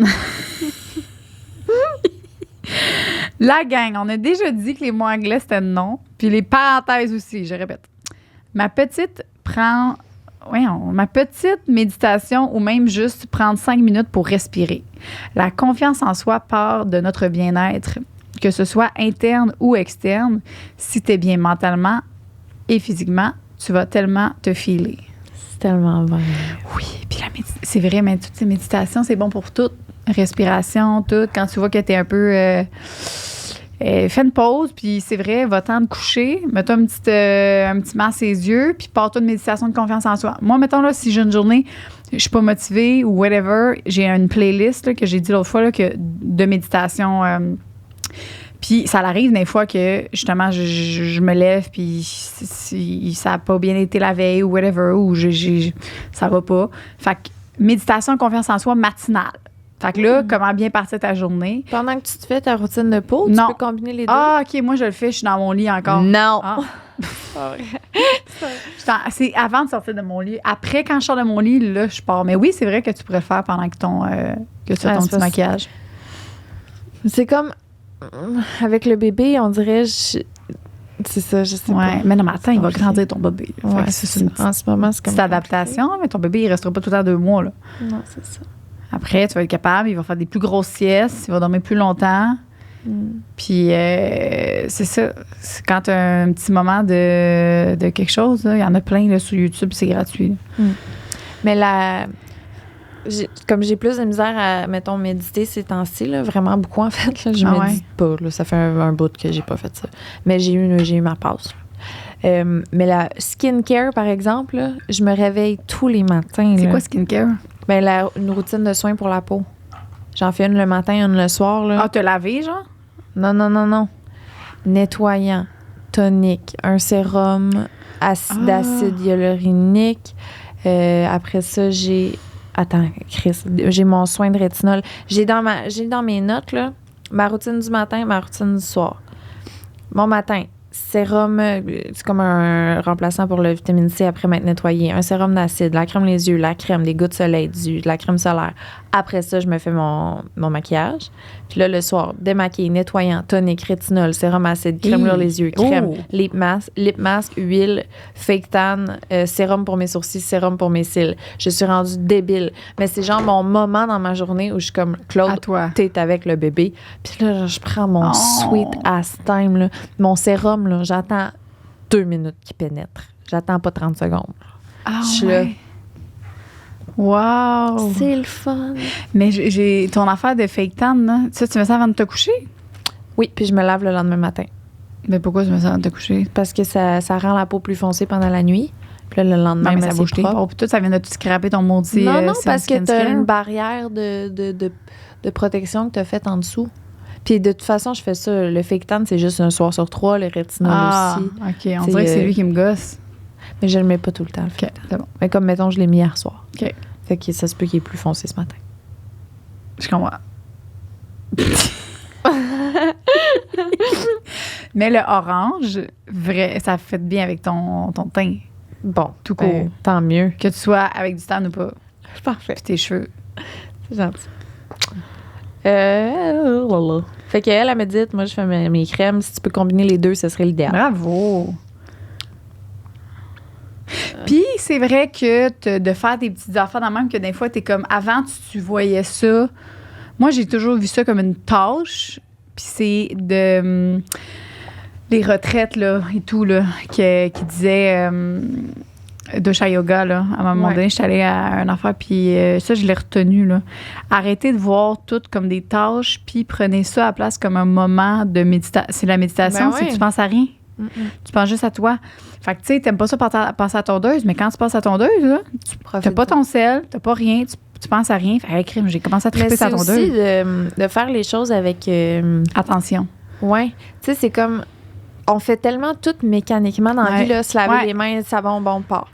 La gang, on a déjà dit que les mots anglais, c'était non. Puis les parenthèses aussi, je répète. Ma petite méditation ou même juste prendre 5 minutes pour respirer. La confiance en soi part de notre bien-être, que ce soit interne ou externe. Si tu es bien mentalement et physiquement, tu vas tellement te filer. C'est tellement vrai. Oui, puis c'est vrai, mais toutes ces méditations, c'est bon pour tout. Respiration, tout. Quand tu vois que tu es un peu... fais une pause, puis c'est vrai, va-t'en te coucher, mets-toi un petit masque ses yeux, puis pars-toi de méditation de confiance en soi. Moi, mettons, là, si j'ai une journée, je suis pas motivée ou whatever, j'ai une playlist là, que j'ai dit l'autre fois là, de méditation. Puis ça arrive des fois que, justement, je me lève, puis ça n'a pas bien été la veille ou whatever, ou ça va pas. Fait que méditation de confiance en soi matinale. Fait que là, comment bien partir ta journée. Pendant que tu te fais ta routine de peau, tu peux combiner les deux? Ah, OK, moi, je le fais, je suis dans mon lit encore. Non! C'est avant de sortir de mon lit. Après, quand je sors de mon lit, là, je pars. Mais oui, c'est vrai que tu pourrais le faire pendant que tu as ton petit maquillage. C'est comme, avec le bébé, on dirait, C'est ça, je sais Ouais, pas. mais non, mais attends, il va grandir ton bébé. Fait Ouais, que c'est une en ce moment, c'est comme petite adaptation, mais ton bébé, il restera pas tout le temps 2 mois, là. Non, c'est ça. Après, tu vas être capable, il va faire des plus grosses siestes, il va dormir plus longtemps. Puis, c'est ça. C'est quand tu as un petit moment de quelque chose, là, il y en a plein là, sur YouTube, c'est gratuit. Mais comme j'ai plus de misère à, mettons, méditer ces temps-ci, là, vraiment beaucoup, en fait, là, je médite pas. Là, ça fait un bout que j'ai pas fait ça. Mais j'ai eu ma pause. Mais la skincare, par exemple, là, je me réveille tous les matins. C'est là. quoi skincare? Ben, une routine de soins pour la peau. J'en fais une le matin, une le soir. Là. Ah, te laver, genre? Non. Nettoyant, tonique, un sérum d'acide hyaluronique. Après ça, j'ai... Attends, Chris, j'ai mon soin de rétinol. J'ai dans mes notes, là, ma routine du matin, ma routine du soir. Mon matin, sérum, c'est comme un remplaçant pour le vitamine C après m'être nettoyé. Un sérum d'acide, la crème les yeux, la crème, des gouttes de soleil, de la crème solaire. Après ça, je me fais mon maquillage. Puis là, le soir, démaquillé, nettoyant, tonique, rétinol, sérum acide, crème pour les yeux, crème, lip mask, huile, fake tan, sérum pour mes sourcils, sérum pour mes cils. Je suis rendue débile. Mais c'est genre mon moment dans ma journée où je suis comme, Claude, t'es avec le bébé. Puis là, je prends mon sweet ass time, là. Mon sérum, là, j'attends 2 minutes qu'il pénètre. J'attends pas 30 secondes. Ah, je suis là. Wow! C'est le fun. Mais j'ai ton affaire de fake tan, là. Ça, tu mets ça avant de te coucher? Oui, puis je me lave le lendemain matin. Mais pourquoi tu mets ça avant de te coucher? Parce que ça rend la peau plus foncée pendant la nuit. Puis là, le lendemain, ça bouge propre. Puis tout, ça vient de tout scraper ton maudit. Non, parce que t'as une barrière de protection que t'as faite en dessous. Puis de toute façon, je fais ça. Le fake tan, c'est juste un soir sur 3. Le rétinol aussi. OK. On dirait que c'est lui qui me gosse. Mais je le mets pas tout le temps. OK, c'est bon. Mais comme, mettons, je l'ai mis hier soir. OK. Fait que ça se peut qu'il est plus foncé ce matin. Je comprends. Mais le orange, vrai, ça fait bien avec ton teint. Bon, tout court. Tant mieux. Que tu sois avec du tan ou pas. Parfait. Puis tes cheveux. C'est gentil. Fait qu'elle, elle me dit, moi, je fais mes crèmes. Si tu peux combiner les deux, ce serait l'idéal. Bravo! Puis, c'est vrai que de faire des petites affaires dans le même que des fois, t'es comme... Avant, tu voyais ça... Moi, j'ai toujours vu ça comme une tâche. Puis c'est de... les retraites, là, et tout, là, qui disaient... Dosha Yoga, là. À un moment donné, je suis allée à une affaire, puis ça, je l'ai retenu, là. Arrêtez de voir tout comme des tâches, puis prenez ça à la place comme un moment de méditation. C'est la méditation, c'est que tu penses à rien. Tu penses juste à toi. Fait que, tu sais, t'aimes pas ça passer à tondeuse, mais quand tu passes à tondeuse, là, t'as pas ton sel, t'as pas rien, tu penses à rien. Fait que, crime, j'ai commencé à triper sa tondeuse. Mais c'est aussi de faire les choses avec... attention. Ouais. Tu sais, c'est comme... On fait tellement tout mécaniquement dans la vie, là, se laver les mains, savon, bon part.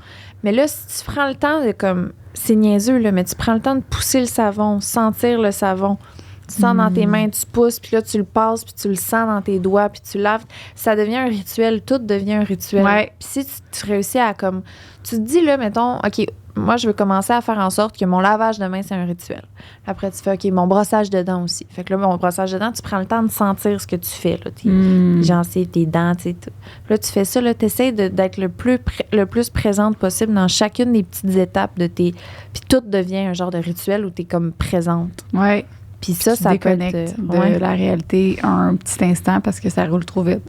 Mais là, si tu prends le temps de, comme... C'est niaiseux, là, mais tu prends le temps de pousser le savon, sentir le savon. Tu sens dans tes mains, tu pousses, puis là, tu le passes, puis tu le sens dans tes doigts, puis tu laves. Ça devient un rituel. Tout devient un rituel. Ouais. Puis si tu réussis à, comme... Tu te dis, là, mettons, OK, moi, je veux commencer à faire en sorte que mon lavage de mains, c'est un rituel. Après, tu fais, OK, mon brossage de dents aussi. Fait que là, mon brossage de dents, tu prends le temps de sentir ce que tu fais, là. Tes gencives, tes dents, tu sais. Là, tu fais ça, là, tu essaies d'être le plus présente possible dans chacune des petites étapes de tes... Puis tout devient un genre de rituel où tu es comme présente. Ouais. Puis ça, ça déconnecte de la réalité un petit instant parce que ça roule trop vite.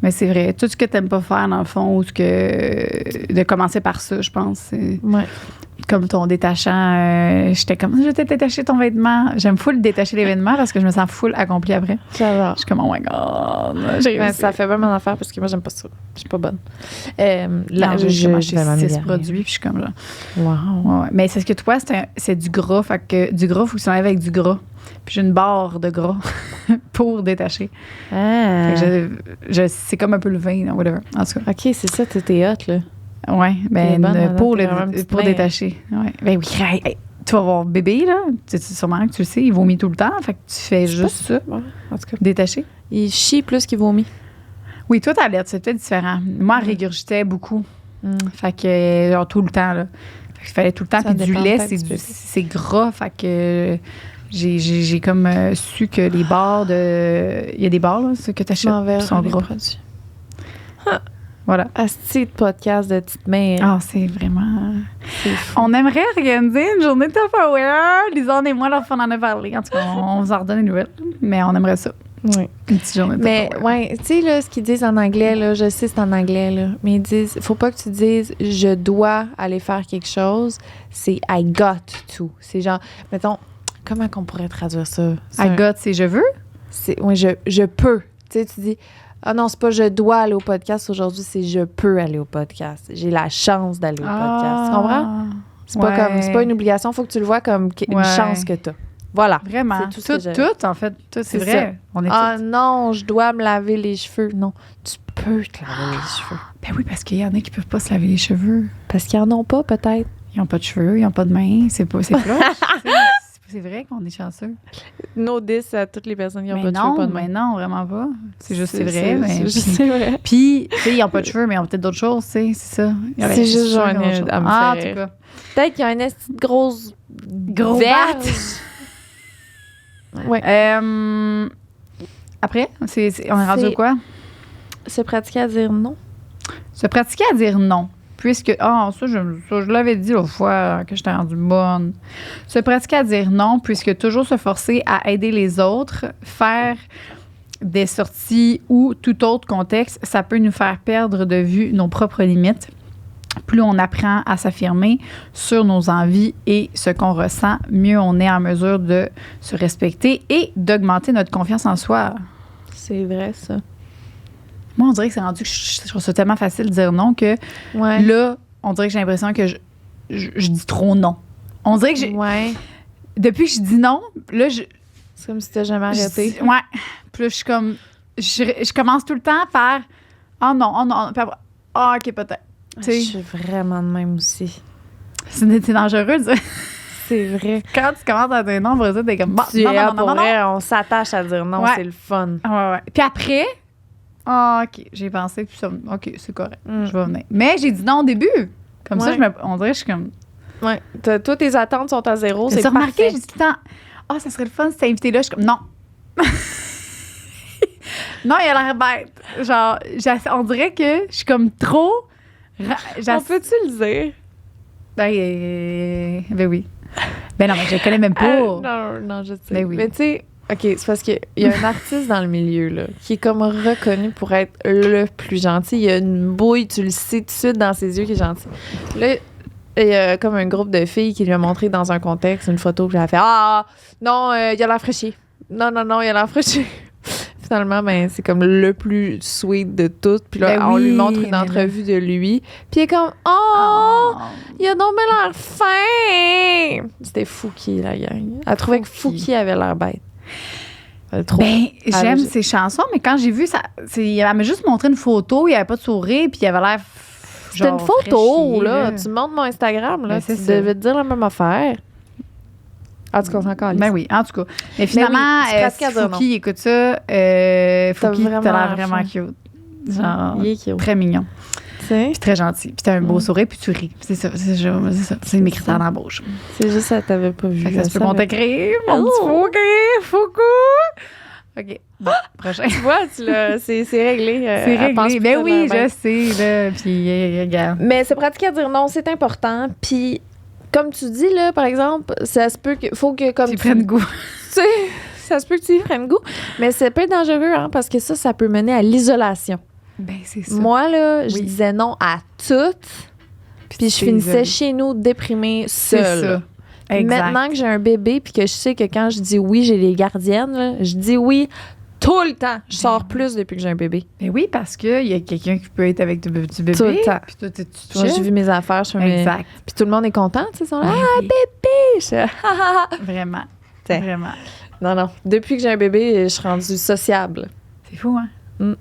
Mais c'est vrai, tout ce que tu n'aimes pas faire, dans le fond, ou de commencer par ça, je pense. C'est comme ton détachant. J'étais comme, je t'ai détaché ton vêtement. J'aime full détacher les vêtements parce que je me sens full accomplie après. J'adore. Je suis comme, oh my God. Ça fait pas mon affaire parce que moi, j'aime pas ça. Je suis pas bonne. Là, j'ai mangé 6 produits, puis je suis comme là. Wow. Ouais. Mais c'est ce que toi, c'est du gras. Fait que du gras, il faut que tu enlèves avec du gras. Puis j'ai une barre de gras pour détacher. Fait que c'est comme un peu le vin, whatever. En tout cas. OK, c'est ça, t'es hot, là. Oui, pour détacher. Ouais. Ben oui, hey, tu vas avoir bébé, là. Sûrement que tu le sais, il vomit tout le temps. Fait que tu fais juste ça. Ouais, en tout cas. Détacher. Il chie plus qu'il vomit. Oui, toi, t'as l'air, c'est peut-être différent. Moi, elle régurgitait beaucoup. Fait que, genre, tout le temps, là. Fait que il fallait tout le temps. Puis du lait, c'est gras. Fait que j'ai comme su que les barres de... Il y a des barres, là, que t'achètes, qui sont gras. Voilà. Asti de podcast de petite mère. Ah, c'est vraiment... C'est fou. On aimerait organiser une journée de Tupperware. Lisanne et moi, leur on en a parlé. En tout cas, on vous en redonne une nouvelle. Mais on aimerait ça. Oui. Une petite journée de Mais, Tupperware. ouais, tu sais, là, ce qu'ils disent en anglais, là, je sais c'est en anglais, là, mais ils disent, faut pas que tu dises, je dois aller faire quelque chose, c'est I got to. C'est genre, mettons, comment qu'on pourrait traduire ça? I got, c'est je veux? Oui, je peux. Tu sais, tu dis, ah non, c'est pas je dois aller au podcast aujourd'hui, c'est je peux aller au podcast. J'ai la chance d'aller au podcast. Tu comprends? C'est pas comme, c'est pas une obligation, faut que tu le vois comme une chance que t'as. Voilà. Vraiment. C'est tout ce que j'ai. Tout, en fait. Tout, c'est vrai. On est ah toutes. non, je dois me laver les cheveux. Non, tu peux te laver les cheveux. Ben oui, parce qu'il y en a qui peuvent pas se laver les cheveux. Parce qu'ils en ont pas, peut-être. Ils ont pas de cheveux, ils ont pas de mains. C'est proche. C'est vrai qu'on est chanceux. No diss à toutes les personnes qui ont Mais pas de cheveux, pas de mains. mais non, vraiment pas. C'est juste, c'est vrai. C'est vrai. Puis, tu sais, ils n'ont pas de cheveux, mais ils ont peut-être d'autres choses, tu sais, c'est ça. C'est juste genre en tout cas. Peut-être qu'il y a une grosse verge. Ouais. Après, on est rendu quoi? Se pratiquer à dire non. Se pratiquer à dire non. Puisque, je l'avais dit l'autre fois que j'étais rendue bonne. Se pratiquer à dire non, puisque toujours se forcer à aider les autres, faire des sorties ou tout autre contexte, ça peut nous faire perdre de vue nos propres limites. Plus on apprend à s'affirmer sur nos envies et ce qu'on ressent, mieux on est en mesure de se respecter et d'augmenter notre confiance en soi. C'est vrai, ça. Moi, on dirait que c'est rendu que je trouve ça tellement facile de dire non que là, on dirait que j'ai l'impression que je dis trop non. On dirait que depuis que je dis non, là, c'est comme si t'as jamais arrêté. Ouais. Puis là, je suis comme... Je commence tout le temps par « oh non. Puis après, « ah, OK, peut-être. » Je suis vraiment de même aussi. C'est dangereux de dire. C'est vrai. Quand tu commences à dire non, après ça, t'es comme... non. On s'attache à dire non, c'est le fun. Ouais. Puis après... Ah, OK, j'ai pensé, puis ça, OK, c'est correct, je vais venir. Mais j'ai dit non au début. Comme ça, on dirait que je suis comme... Ouais, toutes tes attentes sont à zéro, c'est parfait. remarqué, j'ai dit tout le temps, ça serait le fun si t'es invité là. Je suis comme, non. Non, il a l'air bête. Genre, on dirait que je suis comme trop... On peut-tu le dire? Ben oui. Ben non, mais je le connais même pas. Non, je sais. Ben oui. Mais tu sais... OK, c'est parce qu'il y a un artiste dans le milieu, là, qui est comme reconnu pour être le plus gentil. Il y a une bouille, tu le sais tout de suite dans ses yeux qu'il est gentil. Là, il y a comme un groupe de filles qui lui a montré dans un contexte une photo, puis elle a fait « Ah, non, il a l'air fraîchier. Non, il a l'air fraîchier. » Finalement, ben, c'est comme le plus sweet de toutes. Puis là, on lui montre une entrevue de lui. Puis il est comme « Oh, il a donc l'air fin! » C'était Fouki, la gang. Elle trouvait que Fouki avait l'air bête. J'aime ses chansons, mais quand j'ai vu ça, elle m'a juste montré une photo, il n'y avait pas de sourire, puis il avait l'air. C'était une photo, là. Tu montres mon Instagram, là. Tu devais te dire la même affaire. En tout cas, on s'en calisse. Ben oui, en tout cas. Mais finalement, Fouki, écoute ça. Fouki, t'as l'air vraiment cute. Genre, il est cute. Très mignon. Puis très gentil. Puis t'as un beau sourire, puis tu ris. C'est ça. C'est mes critères d'embauche. C'est juste ça, t'avais pas vu. Ça se peut qu'on t'écrive, mon petit Fouki. OK. Bon, prochain. Tu vois, c'est réglé. C'est réglé. Ben oui, je sais. Là, puis, regarde. Mais se pratiquer à dire non, c'est important. Puis, comme tu dis, là, par exemple, ça se peut que... Faut que comme tu prennes goût. Tu sais, ça se peut que tu y prennes goût. Mais c'est pas dangereux, hein, parce que ça peut mener à l'isolation. Ben, c'est ça. Moi, là, je disais non à toutes. Puis je finissais chez nous déprimée seule. C'est ça. Exact. Maintenant que j'ai un bébé puis que je sais que quand je dis oui, j'ai les gardiennes, là, je dis oui tout le temps. Je sors plus depuis que j'ai un bébé. Ben oui, parce qu'il y a quelqu'un qui peut être avec du bébé. Tout le temps. Puis toi, tu moi, j'ai vu mes affaires. Exact. Puis tout le monde est content. Ils sont là, bébé! Vraiment. T'sais. Vraiment. Non. Depuis que j'ai un bébé, je suis rendue sociable. C'est fou, hein?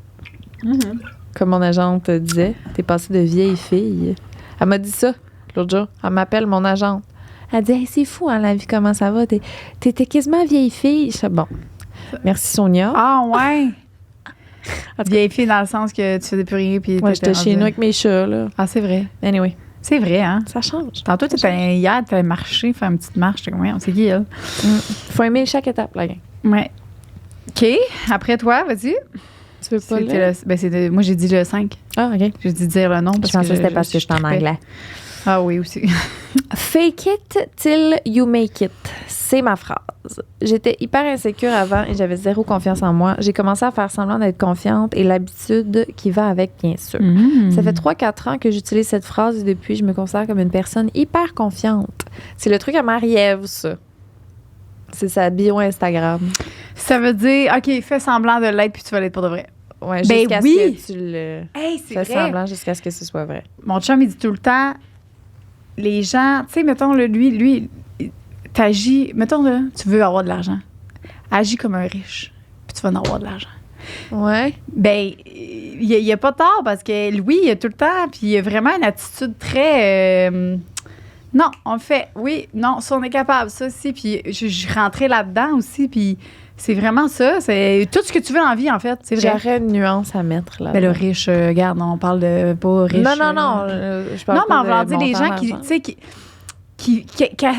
Comme mon agente disait, t'es passée de vieille fille. Elle m'a dit ça l'autre jour. Elle m'appelle mon agente. Elle dit hey, c'est fou, hein, la vie, comment ça va? T'étais quasiment vieille fille. Je dis bon. Merci, Sonia. Ah, ouais. Vieille fille dans le sens que tu faisais plus rien. Puis j'étais chez nous avec mes chats, là. Ah, c'est vrai. Anyway. C'est vrai, hein? Ça change. Tantôt, hier, tu allais marcher, faire une petite marche. On sait qui, elle? Faut aimer chaque étape, la gang. Ouais. OK. Après toi, vas-y. Tu veux pas le... Moi, j'ai dit le 5. Ah, OK. J'ai dit dire le nom. Je pensais que c'était parce que j'étais en anglais. Ah oui, aussi. Fake it till you make it. C'est ma phrase. J'étais hyper insécure avant et j'avais zéro confiance en moi. J'ai commencé à faire semblant d'être confiante et l'habitude qui va avec, bien sûr. Ça fait 3-4 ans que j'utilise cette phrase et depuis, je me considère comme une personne hyper confiante. C'est le truc à Marie-Ève, ça. C'est sa bio Instagram. Ça veut dire, OK, fais semblant de l'être puis tu vas l'être pour de vrai. Ouais, jusqu'à ce que tu le c'est fais semblant jusqu'à ce que ce soit vrai. Mon chum, il dit tout le temps, les gens, tu sais, mettons, lui, t'agis, mettons, là, tu veux avoir de l'argent. Agis comme un riche, puis tu vas en avoir de l'argent. Ouais. Ben, il n'y a pas tort parce que Louis, il a tout le temps, puis il a vraiment une attitude très... non, on le fait. Oui, non, ça, on est capable, ça aussi. Puis je rentrais là-dedans aussi, puis c'est vraiment ça. C'est tout ce que tu veux dans la vie, en fait. C'est vrai. J'aurais une nuance à mettre là. Ben, le riche, regarde, on parle de pas riche. Non. Je parle non, mais en voulant dire, les gens qui, tu sais,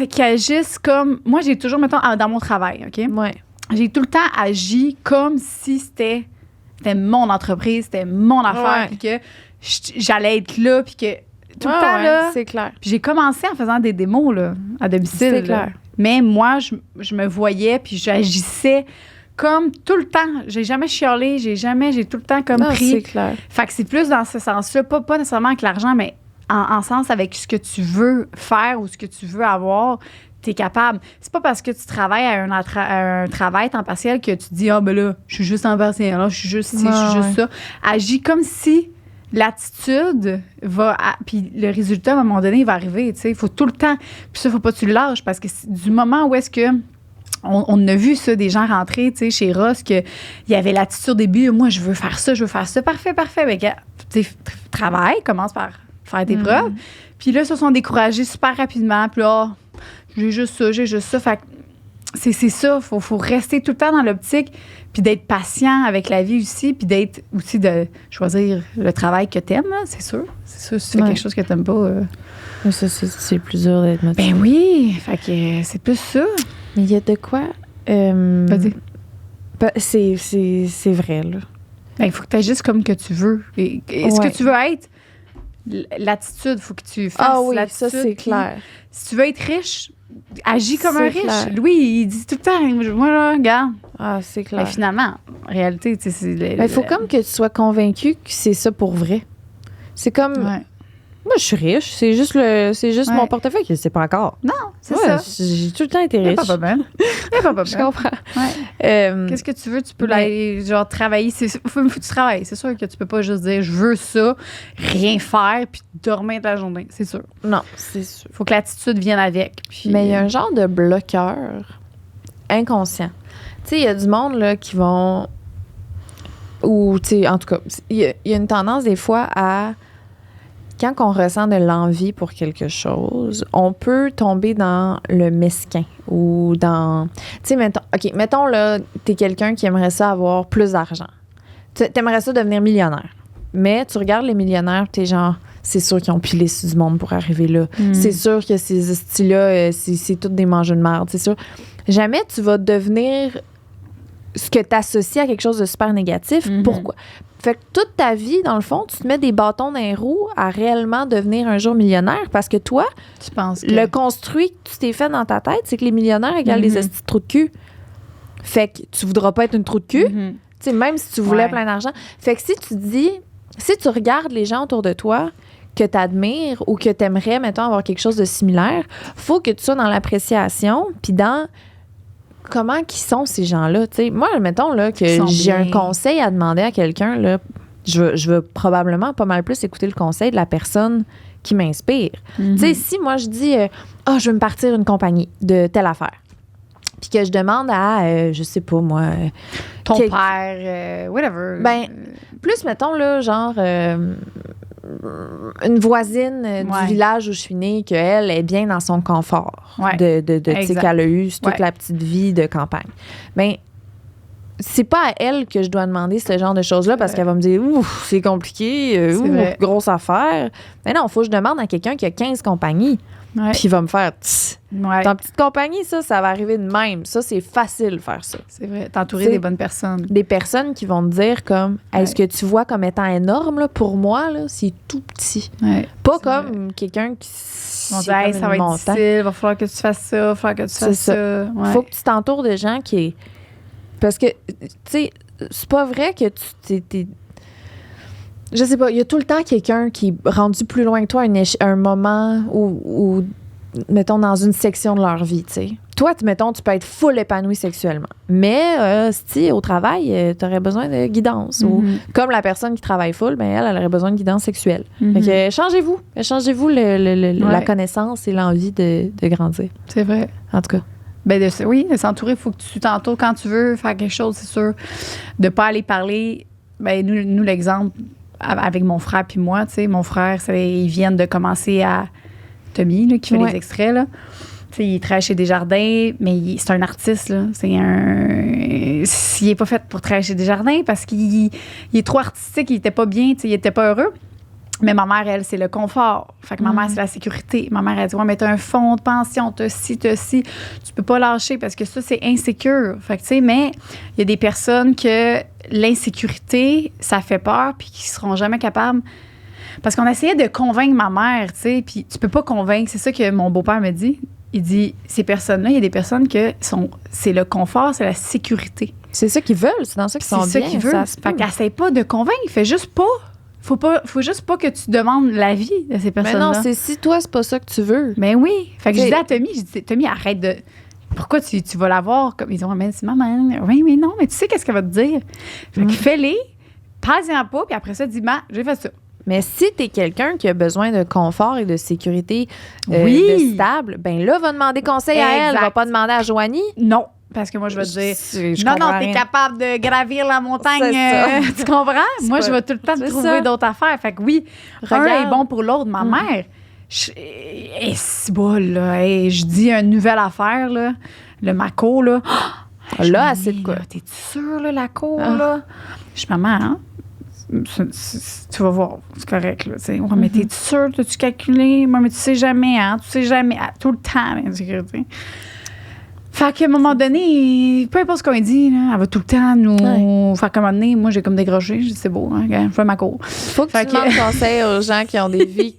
qui agissent comme... Moi, j'ai toujours, mettons, dans mon travail, OK? Ouais. J'ai tout le temps agi comme si c'était mon entreprise, c'était mon affaire, puis que j'allais être là, puis que tout le temps, là... c'est clair. Puis j'ai commencé en faisant des démos, là, à domicile. C'est clair. Mais moi, je me voyais, puis j'agissais comme tout le temps. J'ai jamais chialé, j'ai tout le temps comme pris. C'est clair. Fait que c'est plus dans ce sens-là, pas nécessairement avec l'argent, mais en sens avec ce que tu veux faire ou ce que tu veux avoir, tu es capable. C'est pas parce que tu travailles à un travail temps partiel que tu dis, ben là, je suis juste temps partiel, là, je suis juste ci, je suis juste ça. Agis comme si l'attitude va... Puis le résultat, à un moment donné, il va arriver, tu sais. Il faut tout le temps... Puis ça, il faut pas que tu le lâches parce que du moment où est-ce que... On a vu ça, des gens rentrer, tu sais, chez Ross, qu'il y avait l'attitude au début, moi, je veux faire ça. Parfait. Mais tu sais, travaille, commence par faire tes preuves. Puis là, ils se sont découragés super rapidement. Puis là, j'ai juste ça. Fait que c'est ça. Faut rester tout le temps dans l'optique, puis d'être patient avec la vie aussi, puis d'être aussi de choisir le travail que t'aimes, là, c'est sûr. C'est sûr, si tu fais quelque chose que t'aimes pas... Ça, c'est plus dur d'être motivé. Ben oui! Fait que c'est plus ça. Mais il y a de quoi... Vas-y. C'est vrai, là. Ben, il faut que tu agisses comme que tu veux. Est-ce que tu veux être... L'attitude, il faut que tu fasses l'attitude. Ça, c'est clair. Si tu veux être riche, agis comme un riche. Clair. Louis, il dit tout le temps, moi, là, regarde. Ah, c'est clair. Ben, finalement, en réalité, tu sais, c'est... Il faut comme que tu sois convaincu que c'est ça pour vrai. C'est comme... Ouais. Moi, je suis riche. C'est juste mon portefeuille qui ne le sait pas encore. Non, c'est ça. J'ai tout le temps été riche. Pas bien. Je comprends. Ouais. Qu'est-ce que tu veux? Tu peux genre travailler. Faut que tu travailles. C'est sûr que tu peux pas juste dire je veux ça, rien faire, puis dormir toute la journée. C'est sûr. Non, c'est sûr. Faut que l'attitude vienne avec. Puis... Mais il y a un genre de bloqueur inconscient. Tu sais, il y a du monde là, qui vont... Ou, tu sais, en tout cas, il y a une tendance des fois à... Quand on ressent de l'envie pour quelque chose, on peut tomber dans le mesquin ou dans... Tu sais, mettons là, t'es quelqu'un qui aimerait ça avoir plus d'argent. T'aimerais ça devenir millionnaire. Mais tu regardes les millionnaires, t'es genre, c'est sûr qu'ils ont pilé sur du monde pour arriver là. C'est sûr que ces styles-là, c'est tous des mangeux de merde, c'est sûr. Jamais tu vas devenir ce que t'associes à quelque chose de super négatif. Pourquoi? Fait que toute ta vie, dans le fond, tu te mets des bâtons dans les roues à réellement devenir un jour millionnaire parce que toi, tu penses que... le construit que tu t'es fait dans ta tête, c'est que les millionnaires égalent les estis de trous de cul. Fait que tu voudras pas être une trou de cul, tu sais, même si tu voulais plein d'argent. Fait que si tu regardes les gens autour de toi que tu admires ou que tu aimerais, mettons, avoir quelque chose de similaire, faut que tu sois dans l'appréciation puis dans... Comment qu'ils sont ces gens-là, tu sais? Moi, mettons là, que j'ai un conseil à demander à quelqu'un, là, je veux probablement pas mal plus écouter le conseil de la personne qui m'inspire. Tu sais, si moi, je dis je veux me partir une compagnie de telle affaire, puis que je demande à, je sais pas, moi... ton père, whatever. Ben, plus, mettons, là, genre... une voisine du village où je suis née, qu'elle est bien dans son confort. Tu sais, qu'elle a eu toute la petite vie de campagne. Bien, c'est pas à elle que je dois demander ce genre de choses-là parce qu'elle va me dire ouf, c'est compliqué, grosse affaire. Mais non, il faut que je demande à quelqu'un qui a 15 compagnies. Puis il va me faire dans petite compagnie, ça va arriver de même. Ça, c'est facile de faire ça. C'est vrai, t'entourer des bonnes personnes. Des personnes qui vont te dire comme est-ce que tu vois comme étant énorme là, pour moi, là, c'est tout petit. Pas comme quelqu'un qui vont dire hey, ça va être difficile, il va falloir que tu fasses ça, il va falloir que tu fasses ça. Faut que tu t'entoures de gens qui parce que, tu sais, c'est pas vrai que tu t'es... Je sais pas, il y a tout le temps quelqu'un qui est rendu plus loin que toi à un moment où, mettons, dans une section de leur vie, tu sais. Toi, mettons, tu peux être full épanoui sexuellement. Mais, si au travail, tu aurais besoin de guidance. Ou comme la personne qui travaille full, ben elle aurait besoin de guidance sexuelle. Fait que changez-vous la connaissance et l'envie de grandir. C'est vrai. En tout cas. Ben de s'entourer, il faut que tu t'entoures quand tu veux faire quelque chose, c'est sûr. De pas aller parler, ben nous l'exemple avec mon frère puis moi, tu sais, mon frère, ils viennent de commencer à Tommy, là, qui fait les extraits, là. Tu sais, il travaille chez Desjardins, mais c'est un artiste, là. Il est pas fait pour travailler chez Desjardins parce qu'il est trop artistique, il était pas bien, tu sais, il était pas heureux. Mais ma mère, elle, c'est le confort. Fait que ma mère, c'est la sécurité. Ma mère, elle dit, ouais, mais t'as un fonds de pension, t'as ci. Tu peux pas lâcher parce que ça, c'est insécure. Fait que, tu sais, mais il y a des personnes que l'insécurité, ça fait peur puis qui seront jamais capables. Parce qu'on essayait de convaincre ma mère, tu sais, puis tu peux pas convaincre. C'est ça que mon beau-père me dit. Il dit, ces personnes-là, il y a des personnes c'est le confort, c'est la sécurité. C'est ça qu'ils veulent, c'est dans ça qu'ils sont bien. C'est ça qu'ils veulent. Fait qu'essaie pas de convaincre, fais juste pas. Faut juste pas que tu demandes l'avis de ces personnes-là. Mais non, c'est si toi, c'est pas ça que tu veux. Ben oui. Fait que je disais à Tommy, arrête de... Pourquoi tu vas la voir? Comme, ils disent, mais c'est maman. Oui, non, mais tu sais qu'est-ce qu'elle va te dire. Fait que fais-les, passe-en pas, puis après ça, dis, j'ai fait ça. Mais si t'es quelqu'un qui a besoin de confort et de sécurité de stable, ben là, va demander conseil à elle. Va pas demander à Joanie. Non. Parce que moi, je vais te dire, non, t'es capable de gravir la montagne. Tu comprends? Moi, je vais tout le temps te trouver d'autres affaires. Fait que oui, un est bon pour l'autre. Ma mère, c'est bon, là. Je dis une nouvelle affaire, là. Le Mako, là. Là, assez de quoi? T'es-tu sûre, là, la cour, là? Je suis maman, hein? Tu vas voir, c'est correct, là. Ouais, mais t'es-tu sûre? T'as-tu calculé? Moi, mais tu sais jamais, hein? Tu sais jamais. Tout le temps, l'insécurité. Fait qu'à un moment donné, peu importe ce qu'on dit, là, elle va tout le temps nous faire commander. Moi, j'ai comme décroché. Je dis, c'est beau, hein, je fais ma cour. Faut que tu demandes conseil aux gens qui ont des vies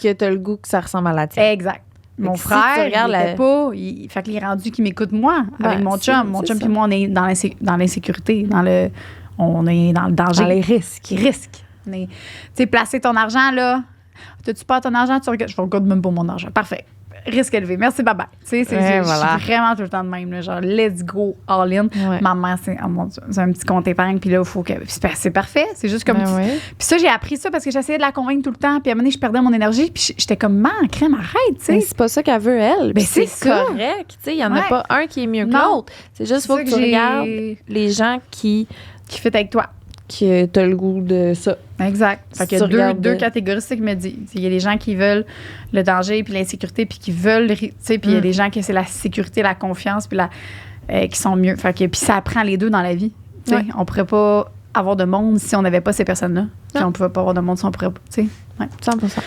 que t'as le goût que ça ressemble à la tienne. Exact. Mon frère, il n'était pas... fait qu'il est rendu qu'il m'écoute moi, avec mon chum. Mon chum puis moi, on est dans l'insécurité, on est dans le danger. Dans les risques. Tu sais, placer ton argent, là. T'as-tu pas ton argent? Je regarde même pas mon argent. Parfait. Risque élevé. Merci, bye-bye. Tu sais, je suis vraiment tout le temps de même. Là, genre, let's go, all in. Ouais. Ma mère, c'est un petit compte épargne. Puis là, il faut que. C'est parfait. C'est juste comme. Puis ça, j'ai appris ça parce que j'essayais de la convaincre tout le temps. Puis à un moment donné, je perdais mon énergie. Puis j'étais comme, crème, arrête. Tu sais. Mais c'est pas ça qu'elle veut, elle. Mais c'est correct. Tu sais, il y en a pas un qui est mieux que l'autre. C'est juste, faut que tu regardes les gens qui fit avec toi. Que t'as le goût de ça. Exact. Fait qu'il y a deux catégories, c'est ce qu'il me dit. Il y a des gens qui veulent le danger puis l'insécurité puis qui veulent, tu sais, puis il y a des gens qui c'est la sécurité, la confiance puis qui sont mieux. Fait que puis ça apprend les deux dans la vie. Tu sais, on pourrait pas avoir de monde si on n'avait pas ces personnes-là. Puis on pouvait pas avoir de monde si on pourrait pas, tu sais. 100%.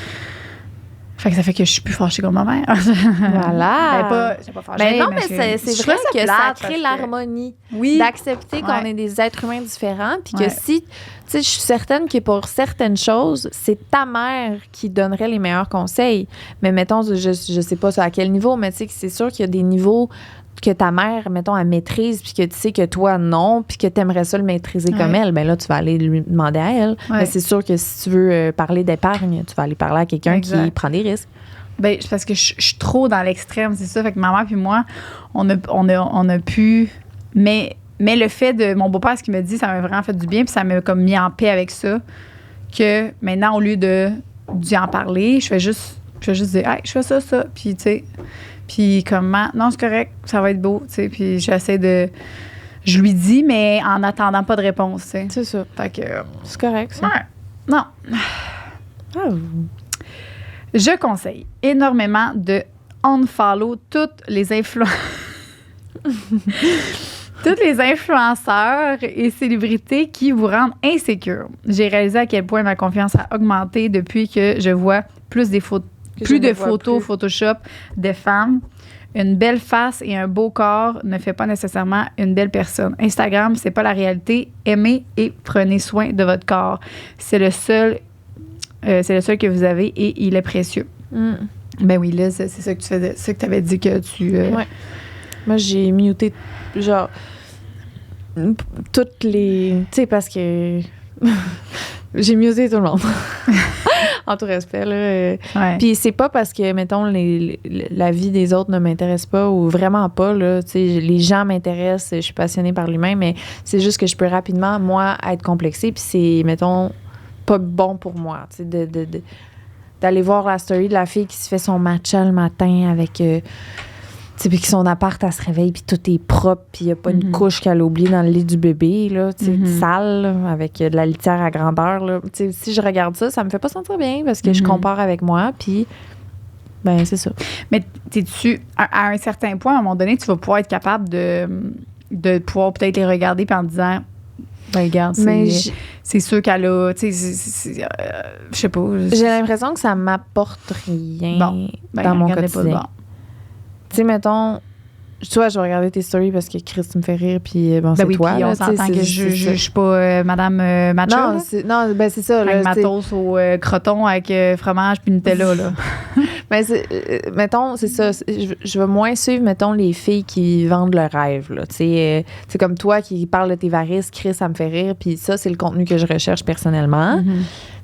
Fait que ça fait que je suis plus fâchée comme ma mère. Voilà. J'ai pas fâchée. Mais non, mais c'est vrai que ça crée l'harmonie. Oui. D'accepter qu'on est des êtres humains différents. Puis que si, tu sais, je suis certaine que pour certaines choses, c'est ta mère qui donnerait les meilleurs conseils. Mais mettons, je sais pas à quel niveau, mais tu sais, c'est sûr qu'il y a des niveaux que ta mère, mettons, elle maîtrise, puis que tu sais que toi, non, puis que tu aimerais ça le maîtriser comme elle, bien là, tu vas aller lui demander à elle. Mais c'est sûr que si tu veux parler d'épargne, tu vas aller parler à quelqu'un qui prend des risques. Bien, parce que je suis trop dans l'extrême, c'est ça. Fait que ma mère puis moi, on a pu... Mais le fait de... Mon beau-père, ce qu'il me dit, ça m'a vraiment fait du bien, puis ça m'a comme mis en paix avec ça, que maintenant, au lieu d'y en parler, je fais juste dire, hey, je fais ça, puis tu sais... Puis comment, non, c'est correct, ça va être beau, tu sais. Puis j'essaie de... Je lui dis, mais en attendant pas de réponse, tu sais. C'est ça. Fait que... c'est correct, ça. Ouais. Non. Je conseille énormément de unfollow toutes les influences. Tous les influenceurs et célébrités qui vous rendent insécure. J'ai réalisé à quel point ma confiance a augmenté depuis que je vois plus de photos Photoshop de femmes. Une belle face et un beau corps ne fait pas nécessairement une belle personne. Instagram, c'est pas la réalité. Aimez et prenez soin de votre corps. C'est le seul que vous avez et il est précieux. Ben oui, là, c'est ça que tu faisais. C'est ça que tu avais dit que tu... Ouais. Moi, j'ai muté, genre, toutes les... Tu sais, parce que... j'ai muté tout le monde. En tout respect, là. Ouais. Puis c'est pas parce que, mettons, la vie des autres ne m'intéresse pas ou vraiment pas, là. Tu sais, les gens m'intéressent, je suis passionnée par l'humain, mais c'est juste que je peux rapidement, moi, être complexée. Puis c'est, mettons, pas bon pour moi, tu sais, d'aller voir la story de la fille qui se fait son matcha le matin avec... tu sais, puis que son appart, elle se réveille, puis tout est propre, puis il n'y a pas une couche qu'elle a oubliée dans le lit du bébé, là, tu sais, sale, là, avec de la litière à grandeur, là. Tu sais, si je regarde ça, ça me fait pas sentir bien parce que je compare avec moi, puis ben c'est ça. Mais t'es-tu, à un certain point, à un moment donné, tu vas pouvoir être capable de pouvoir peut-être les regarder puis en disant, ben regarde, c'est sûr qu'elle a, tu sais, je sais pas. J'ai l'impression que ça m'apporte rien dans mon quotidien. Tu sais, mettons, toi, je vais regarder tes stories parce que Chris me fait rire, puis bon, c'est toi. Puis on s'entend que je suis pas Madame Macho. Non, ben c'est ça. Avec ma toast au croton avec fromage puis Nutella, là. Ben, mettons, c'est ça. Je veux moins suivre, mettons, les filles qui vendent le rêve, là. Tu sais, c'est comme toi qui parles de tes varices, Chris, ça me fait rire, puis ça, c'est le contenu que je recherche personnellement.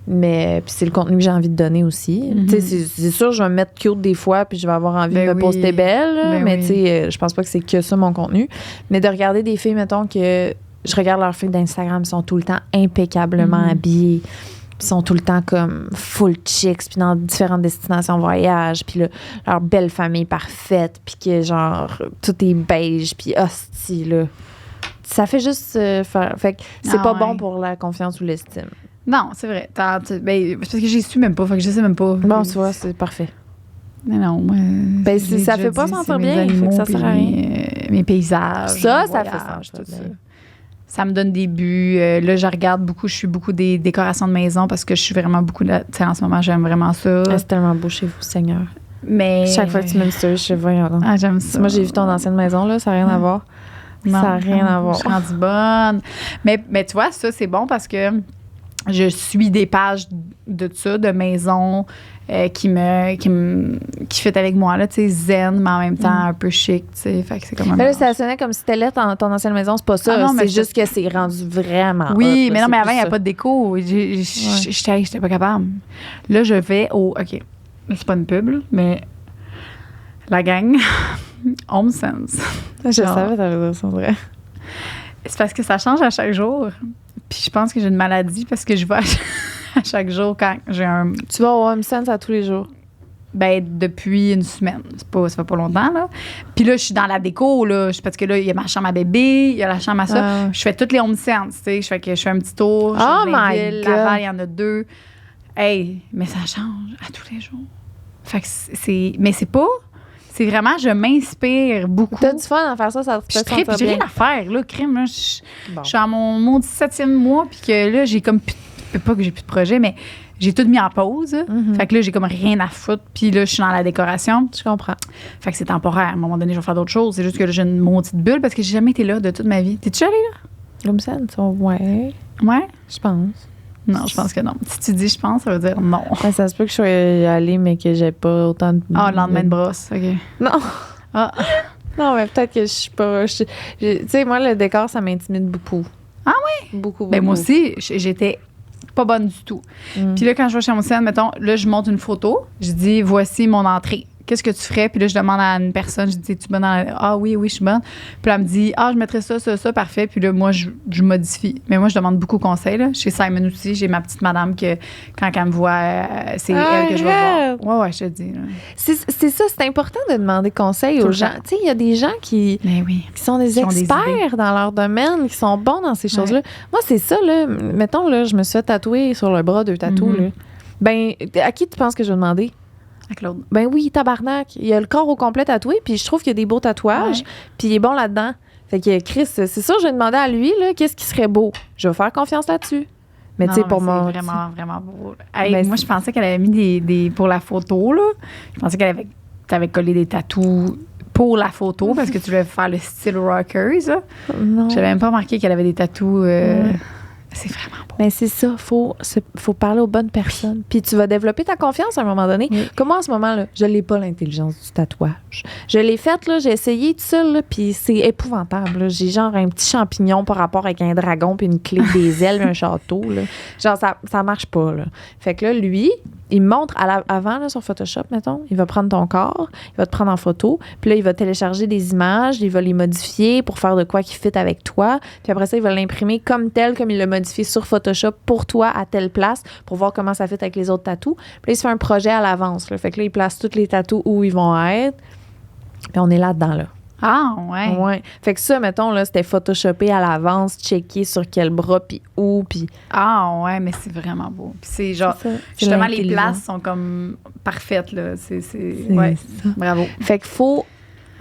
Mais puis c'est le contenu que j'ai envie de donner aussi. Tu sais, c'est sûr, je vais me mettre cute des fois, puis je vais avoir envie de me poster belle, mais tu sais, je pense pas que c'est que ça mon contenu. Mais de regarder des filles, mettons, que je regarde leurs filles d'Instagram, sont tout le temps impeccablement habillées, puis sont tout le temps comme full chicks, puis dans différentes destinations voyage, puis leur belle famille parfaite, puis que genre, tout est beige, puis hostie, là. Ça fait juste faire... Fait que c'est pas bon pour la confiance ou l'estime. Non, c'est vrai. C'est parce que j'y suis même pas. Fait que je sais même pas. Bon, tu vois, c'est parfait. Mais non, moi. Ben, ça fait pas sentir bien. Fait que ça sert à rien. Mes paysages. Ça fait sentir bien. Ça me donne des buts. Là, je regarde beaucoup. Je suis beaucoup des décorations de maison parce que je suis vraiment beaucoup là. Tu sais, en ce moment, j'aime vraiment ça. C'est tellement beau chez vous, Seigneur. Mais. Chaque fois que tu mets une story, je sais, voyons. Ah, j'aime ça. Moi, j'ai vu ton ancienne maison, là. Ça n'a rien à voir. Non, ça n'a rien à voir. Je suis rendue bonne. Mais tu vois, ça, c'est bon parce que je suis des pages de ça, de maison qui fit avec moi, là, tu sais, zen, mais en même temps un peu chic, tu sais. Fait que c'est comme un. Mais là, ça sonnait comme si c'était là ton ancienne maison, c'est pas ça. Ah non, c'est juste que c'est rendu vraiment. Oui, hot, mais là, non, mais avant, il n'y a pas de déco. J'étais pas capable. Là, je vais au. OK. C'est pas une pub, là, mais la gang, Home Sense. Je savais, t'avais dire ça, vrai. C'est parce que ça change à chaque jour. Puis je pense que j'ai une maladie parce que je vais à chaque jour quand j'ai un... Tu vas au Home Sense à tous les jours? Ben, depuis une semaine. Ça fait pas longtemps, là. Puis là, je suis dans la déco, là. Parce que là, il y a ma chambre à bébé, il y a la chambre à ça. Je fais toutes les Home Sense, tu sais. Je fais un petit tour. Oh my God! Laval, il y en a 2. Hey, mais ça change à tous les jours. Fait que c'est... Mais c'est pas... C'est vraiment, je m'inspire beaucoup. T'as du fun à faire ça te fait sentir bien. J'ai rien à faire, là, crime. Là, je suis à mon 17e mois, puis que là, j'ai comme... Pas que j'ai plus de projet, mais j'ai tout mis en pause. Fait que là, j'ai comme rien à foutre. Puis là, je suis dans la décoration. Je comprends. Fait que c'est temporaire. À un moment donné, je vais faire d'autres choses. C'est juste que là, j'ai une maudite bulle parce que j'ai jamais été là de toute ma vie. T'es-tu allée là? Home Sense, ouais. Ouais? Je pense. Non, je pense que non. Si tu dis je pense, ça veut dire non. Ben, ça se peut que je sois allée, mais que j'ai pas autant de... Ah, le lendemain de brosse, OK. Non. Ah. Non, mais peut-être que je suis pas... Tu sais, moi, le décor, ça m'intimide beaucoup. Ah oui? Beaucoup. Ben moi aussi, j'étais pas bonne du tout. Puis là, quand je vais chez mon scène, mettons, là, je monte une photo. Je dis, voici mon entrée. Qu'est-ce que tu ferais? Puis là, je demande à une personne, je dis, es-tu bonne dans la... Ah oui, je suis bonne. Puis là, elle me dit, je mettrais ça, parfait. Puis là, moi, je modifie. Mais moi, je demande beaucoup de conseils. Là. Chez Simon aussi, j'ai ma petite madame que, quand elle me voit, c'est elle que je vais voir. Ouais, je te dis. Là. C'est ça, c'est important de demander conseil aux gens. Tu sais, il y a des gens qui sont des experts dans leur domaine, qui sont bons dans ces choses-là. Moi, c'est ça, là. Mettons, là, je me suis fait tatouer sur le bras 2 tatous, là. Ben, à qui tu penses que je vais demander? À Claude. Ben oui, tabarnak. Il a le corps au complet tatoué, puis je trouve qu'il y a des beaux tatouages, puis il est bon là-dedans. Fait que Chris, c'est sûr, je vais demander à lui, là, qu'est-ce qui serait beau. Je vais faire confiance là-dessus. Mais tu sais, pour moi. C'est vraiment, vraiment beau. Hey, moi, je pensais qu'elle avait mis des pour la photo, là. Je pensais qu'elle t'avais collé des tatous pour la photo parce que tu voulais faire le style rockers, là. Non. J'avais même pas remarqué qu'elle avait des tatous. C'est vraiment beau. Mais c'est ça, faut parler aux bonnes personnes. Puis tu vas développer ta confiance à un moment donné. Oui. Comme moi, en ce moment, là, je l'ai pas, l'intelligence du tatouage. Je l'ai faite, là, j'ai essayé tout seul, là, puis c'est épouvantable. Là. J'ai genre un petit champignon par rapport avec un dragon puis une clé des ailes, un château. Là. Genre, ça marche pas. Là. Fait que là, lui, il me montre avant là, sur Photoshop, mettons, il va prendre ton corps, il va te prendre en photo, puis là, il va télécharger des images, il va les modifier pour faire de quoi qui fit avec toi, puis après ça, il va l'imprimer comme il l'a modifié sur Photoshop pour toi à telle place pour voir comment ça fit avec les autres tatous. Puis là, il se fait un projet à l'avance. Là. Fait que là, il place tous les tatous où ils vont être, puis on est là-dedans, là. Ah, ouais. Ouais. Fait que ça, mettons, là, c'était photoshopé à l'avance, checké sur quel bras, puis où, puis... Ah, ouais, mais c'est vraiment beau. Puis c'est genre, justement, les places sont comme parfaites, là. C'est ouais, bravo. Fait qu'il faut,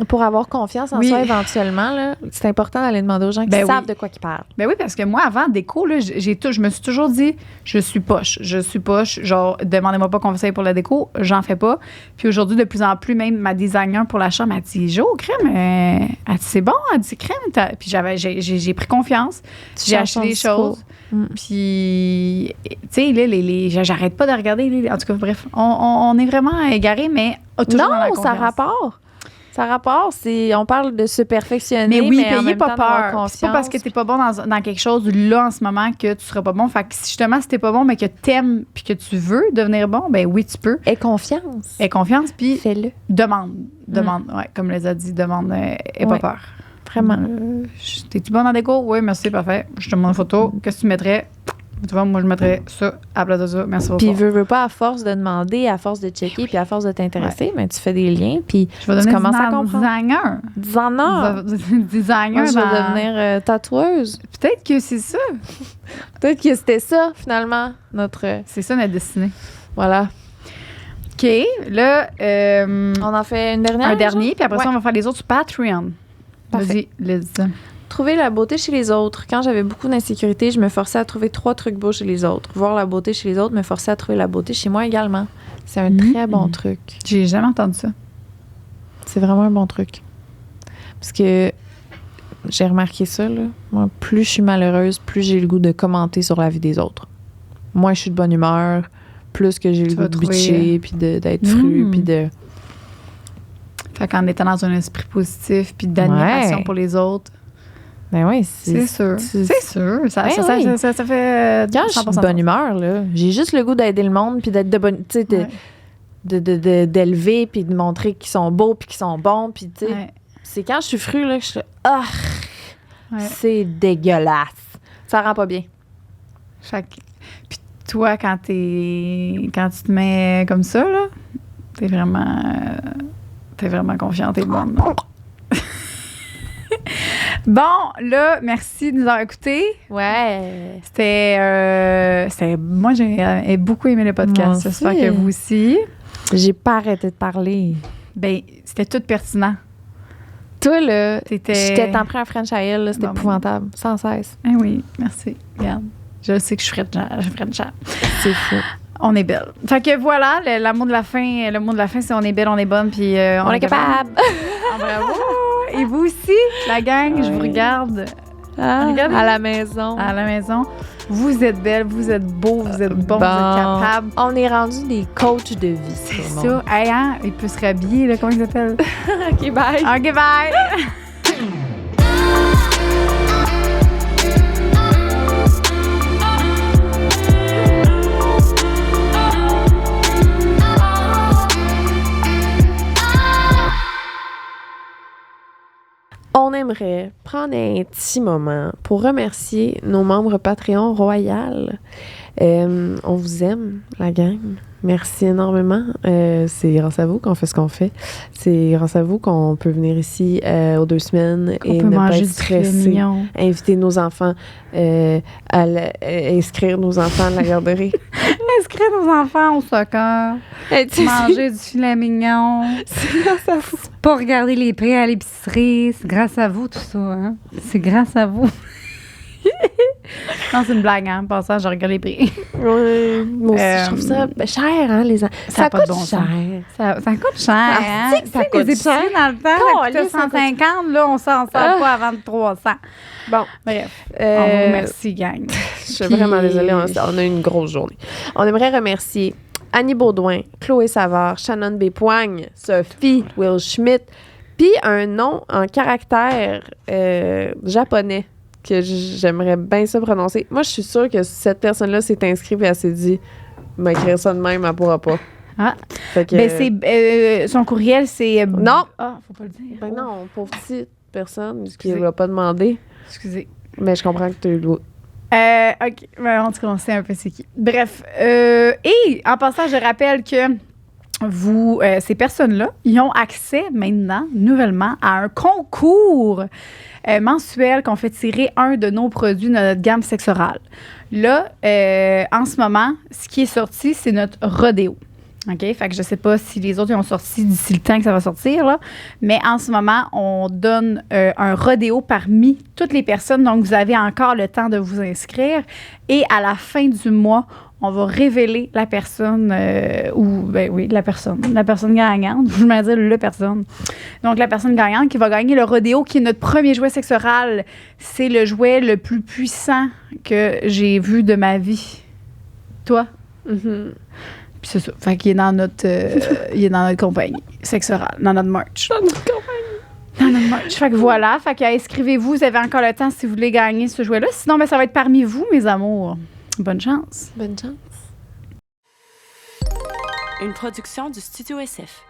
pour avoir confiance en soi éventuellement, là, c'est important d'aller demander aux gens qui savent de quoi ils parlent. Ben oui, parce que moi, avant déco, là, je me suis toujours dit, je suis poche. Genre, demandez-moi pas conseil pour la déco, j'en fais pas. Puis aujourd'hui, de plus en plus, même ma designer pour la chambre, elle dit, Jo, crème, elle dit, c'est bon, elle dit, crème. Puis j'ai pris confiance. J'ai acheté des choses. Puis, tu sais, là, j'arrête pas de regarder. En tout cas, bref, on est vraiment égarés, mais toujours dans la confiance. Ça rapporte. Ça rapporte, on parle de se perfectionner, mais oui, mais en même pas temps peur. C'est pas parce que t'es pas bon dans quelque chose là en ce moment que tu seras pas bon. Fait que justement, si t'es pas bon, mais que t'aimes puis que tu veux devenir bon, ben oui, tu peux. Aie confiance. Aie confiance, puis fais-le. Demande. Ouais, comme les a dit, demande et pas peur. Vraiment. T'es-tu bon dans la déco? Oui, merci, parfait. Je te montre une photo. Qu'est-ce que tu mettrais? Tu vois, moi, je mettrais ça à la place de ça. Merci beaucoup. Puis, veux pas, à force de demander, à force de checker, puis à force de t'intéresser, mais tu fais des liens, puis tu commences à comprendre. Designer. Moi, je vais devenir tatoueuse. Peut-être que c'est ça. Peut-être que c'était ça, finalement, C'est ça, notre destinée. Voilà. OK. Là, on en fait une dernière? Un dernier, puis après ça, on va faire les autres sur Patreon. Parfait. Vas-y, Liz. Trouver la beauté chez les autres. Quand j'avais beaucoup d'insécurité, je me forçais à trouver 3 trucs beaux chez les autres. Voir la beauté chez les autres, me forçait à trouver la beauté chez moi également. C'est un très bon truc. J'ai jamais entendu ça. C'est vraiment un bon truc. Parce que j'ai remarqué ça, là. Moi, plus je suis malheureuse, plus j'ai le goût de commenter sur la vie des autres. Moins je suis de bonne humeur, plus que j'ai le goût de bitcher, puis d'être fru, puis de... Fait qu'en étant dans un esprit positif, puis d'admiration pour les autres... Ben oui, c'est sûr. C'est sûr. Ça fait. Quand je suis de bonne humeur, là, j'ai juste le goût d'aider le monde puis d'être de bonne. Tu sais, d'élever puis de montrer qu'ils sont beaux puis qu'ils sont bons. Puis, tu sais, c'est quand je suis fru, là, que je suis. Ah! C'est dégueulasse. Ça rend pas bien. Puis toi, quand tu te mets comme ça, là, t'es vraiment confiante et bonne. Bon, là, merci de nous avoir écoutés. Ouais. Moi, j'ai beaucoup aimé le podcast. J'espère que vous aussi. J'ai pas arrêté de parler. Ben, c'était tout pertinent. Toi, là, j'étais en train à French Isle, là, c'était épouvantable, sans cesse. Ah oui, merci. Regarde, je sais que je ferais de chat. C'est fou. On est belle. Fait que voilà, le mot de la fin, c'est on est belle, on est bonne, puis on est capable. Bravo. Et vous aussi, la gang, je vous regarde. À la maison. À la maison. Vous êtes belles, vous êtes beaux, vous êtes bons, vous êtes capables. On est rendus des coachs de vie. C'est ça. Hey, hein? Il peut se rhabiller, là, comment il s'appelle? OK, bye. OK, bye. On aimerait prendre un petit moment pour remercier nos membres Patreon Royal. On vous aime, la gang. Merci énormément. C'est grâce à vous qu'on fait ce qu'on fait. C'est grâce à vous qu'on peut venir ici aux 2 semaines et ne pas être stressé. Inviter nos enfants inscrire nos enfants à la garderie. Inscrire nos enfants au soccer. Manger du filet mignon. C'est grâce à vous. Pas regarder les prix à l'épicerie. C'est grâce à vous, tout ça. Hein? C'est grâce à vous. Non, c'est une blague, hein. En passant, je regarde les prix. Oui. Moi aussi, je trouve ça cher, hein, ça coûte bon cher. Ça coûte cher, hein. Ça coûte les épiceries, dans le temps, ça coûtait 150. Là, on s'en sort pas avant de 300. Bon. Bref. On vous remercie, gang. Je suis vraiment désolée. On a eu une grosse journée. On aimerait remercier Annie Baudouin, Chloé Savard, Shannon Bépoigne, Sophie, Will Schmidt, puis un nom en caractère japonais que j'aimerais bien ça prononcer. Moi, je suis sûre que cette personne-là s'est inscrite et elle s'est dit « m'écrire ça de même, elle pourra pas ». Ah. C'est, son courriel, c'est... Non! Ah, faut pas le dire. Ben non, pauvre petite personne qui ne l'a pas demandé. Excusez. Mais je comprends que tu as eu le goût. OK. Ben, en tout cas, on sait un peu c'est qui. Bref. Et en passant, je rappelle que ces personnes-là, ils ont accès maintenant, nouvellement, à un concours mensuel qu'on fait tirer un de nos produits de notre gamme sexorale. Là, en ce moment, ce qui est sorti, c'est notre Rodéo. OK? Fait que je sais pas si les autres ils ont sorti d'ici le temps que ça va sortir, là. Mais en ce moment, on donne un Rodéo parmi toutes les personnes. Donc, vous avez encore le temps de vous inscrire. Et à la fin du mois, on va révéler la personne, la personne gagnante. Je vais dire la personne. Donc, la personne gagnante qui va gagner le Rodéo, qui est notre premier jouet sexoral. C'est le jouet le plus puissant que j'ai vu de ma vie. Toi? Mm-hmm. Puis c'est ça. Fait qu'il est dans notre, compagnie sexorale, dans notre merch. Dans notre compagnie. Dans notre merch. Fait que voilà. Fait que inscrivez-vous. Vous avez encore le temps si vous voulez gagner ce jouet-là. Sinon, ça va être parmi vous, mes amours. Bonne chance. Bonne chance. Une production du Studio SF.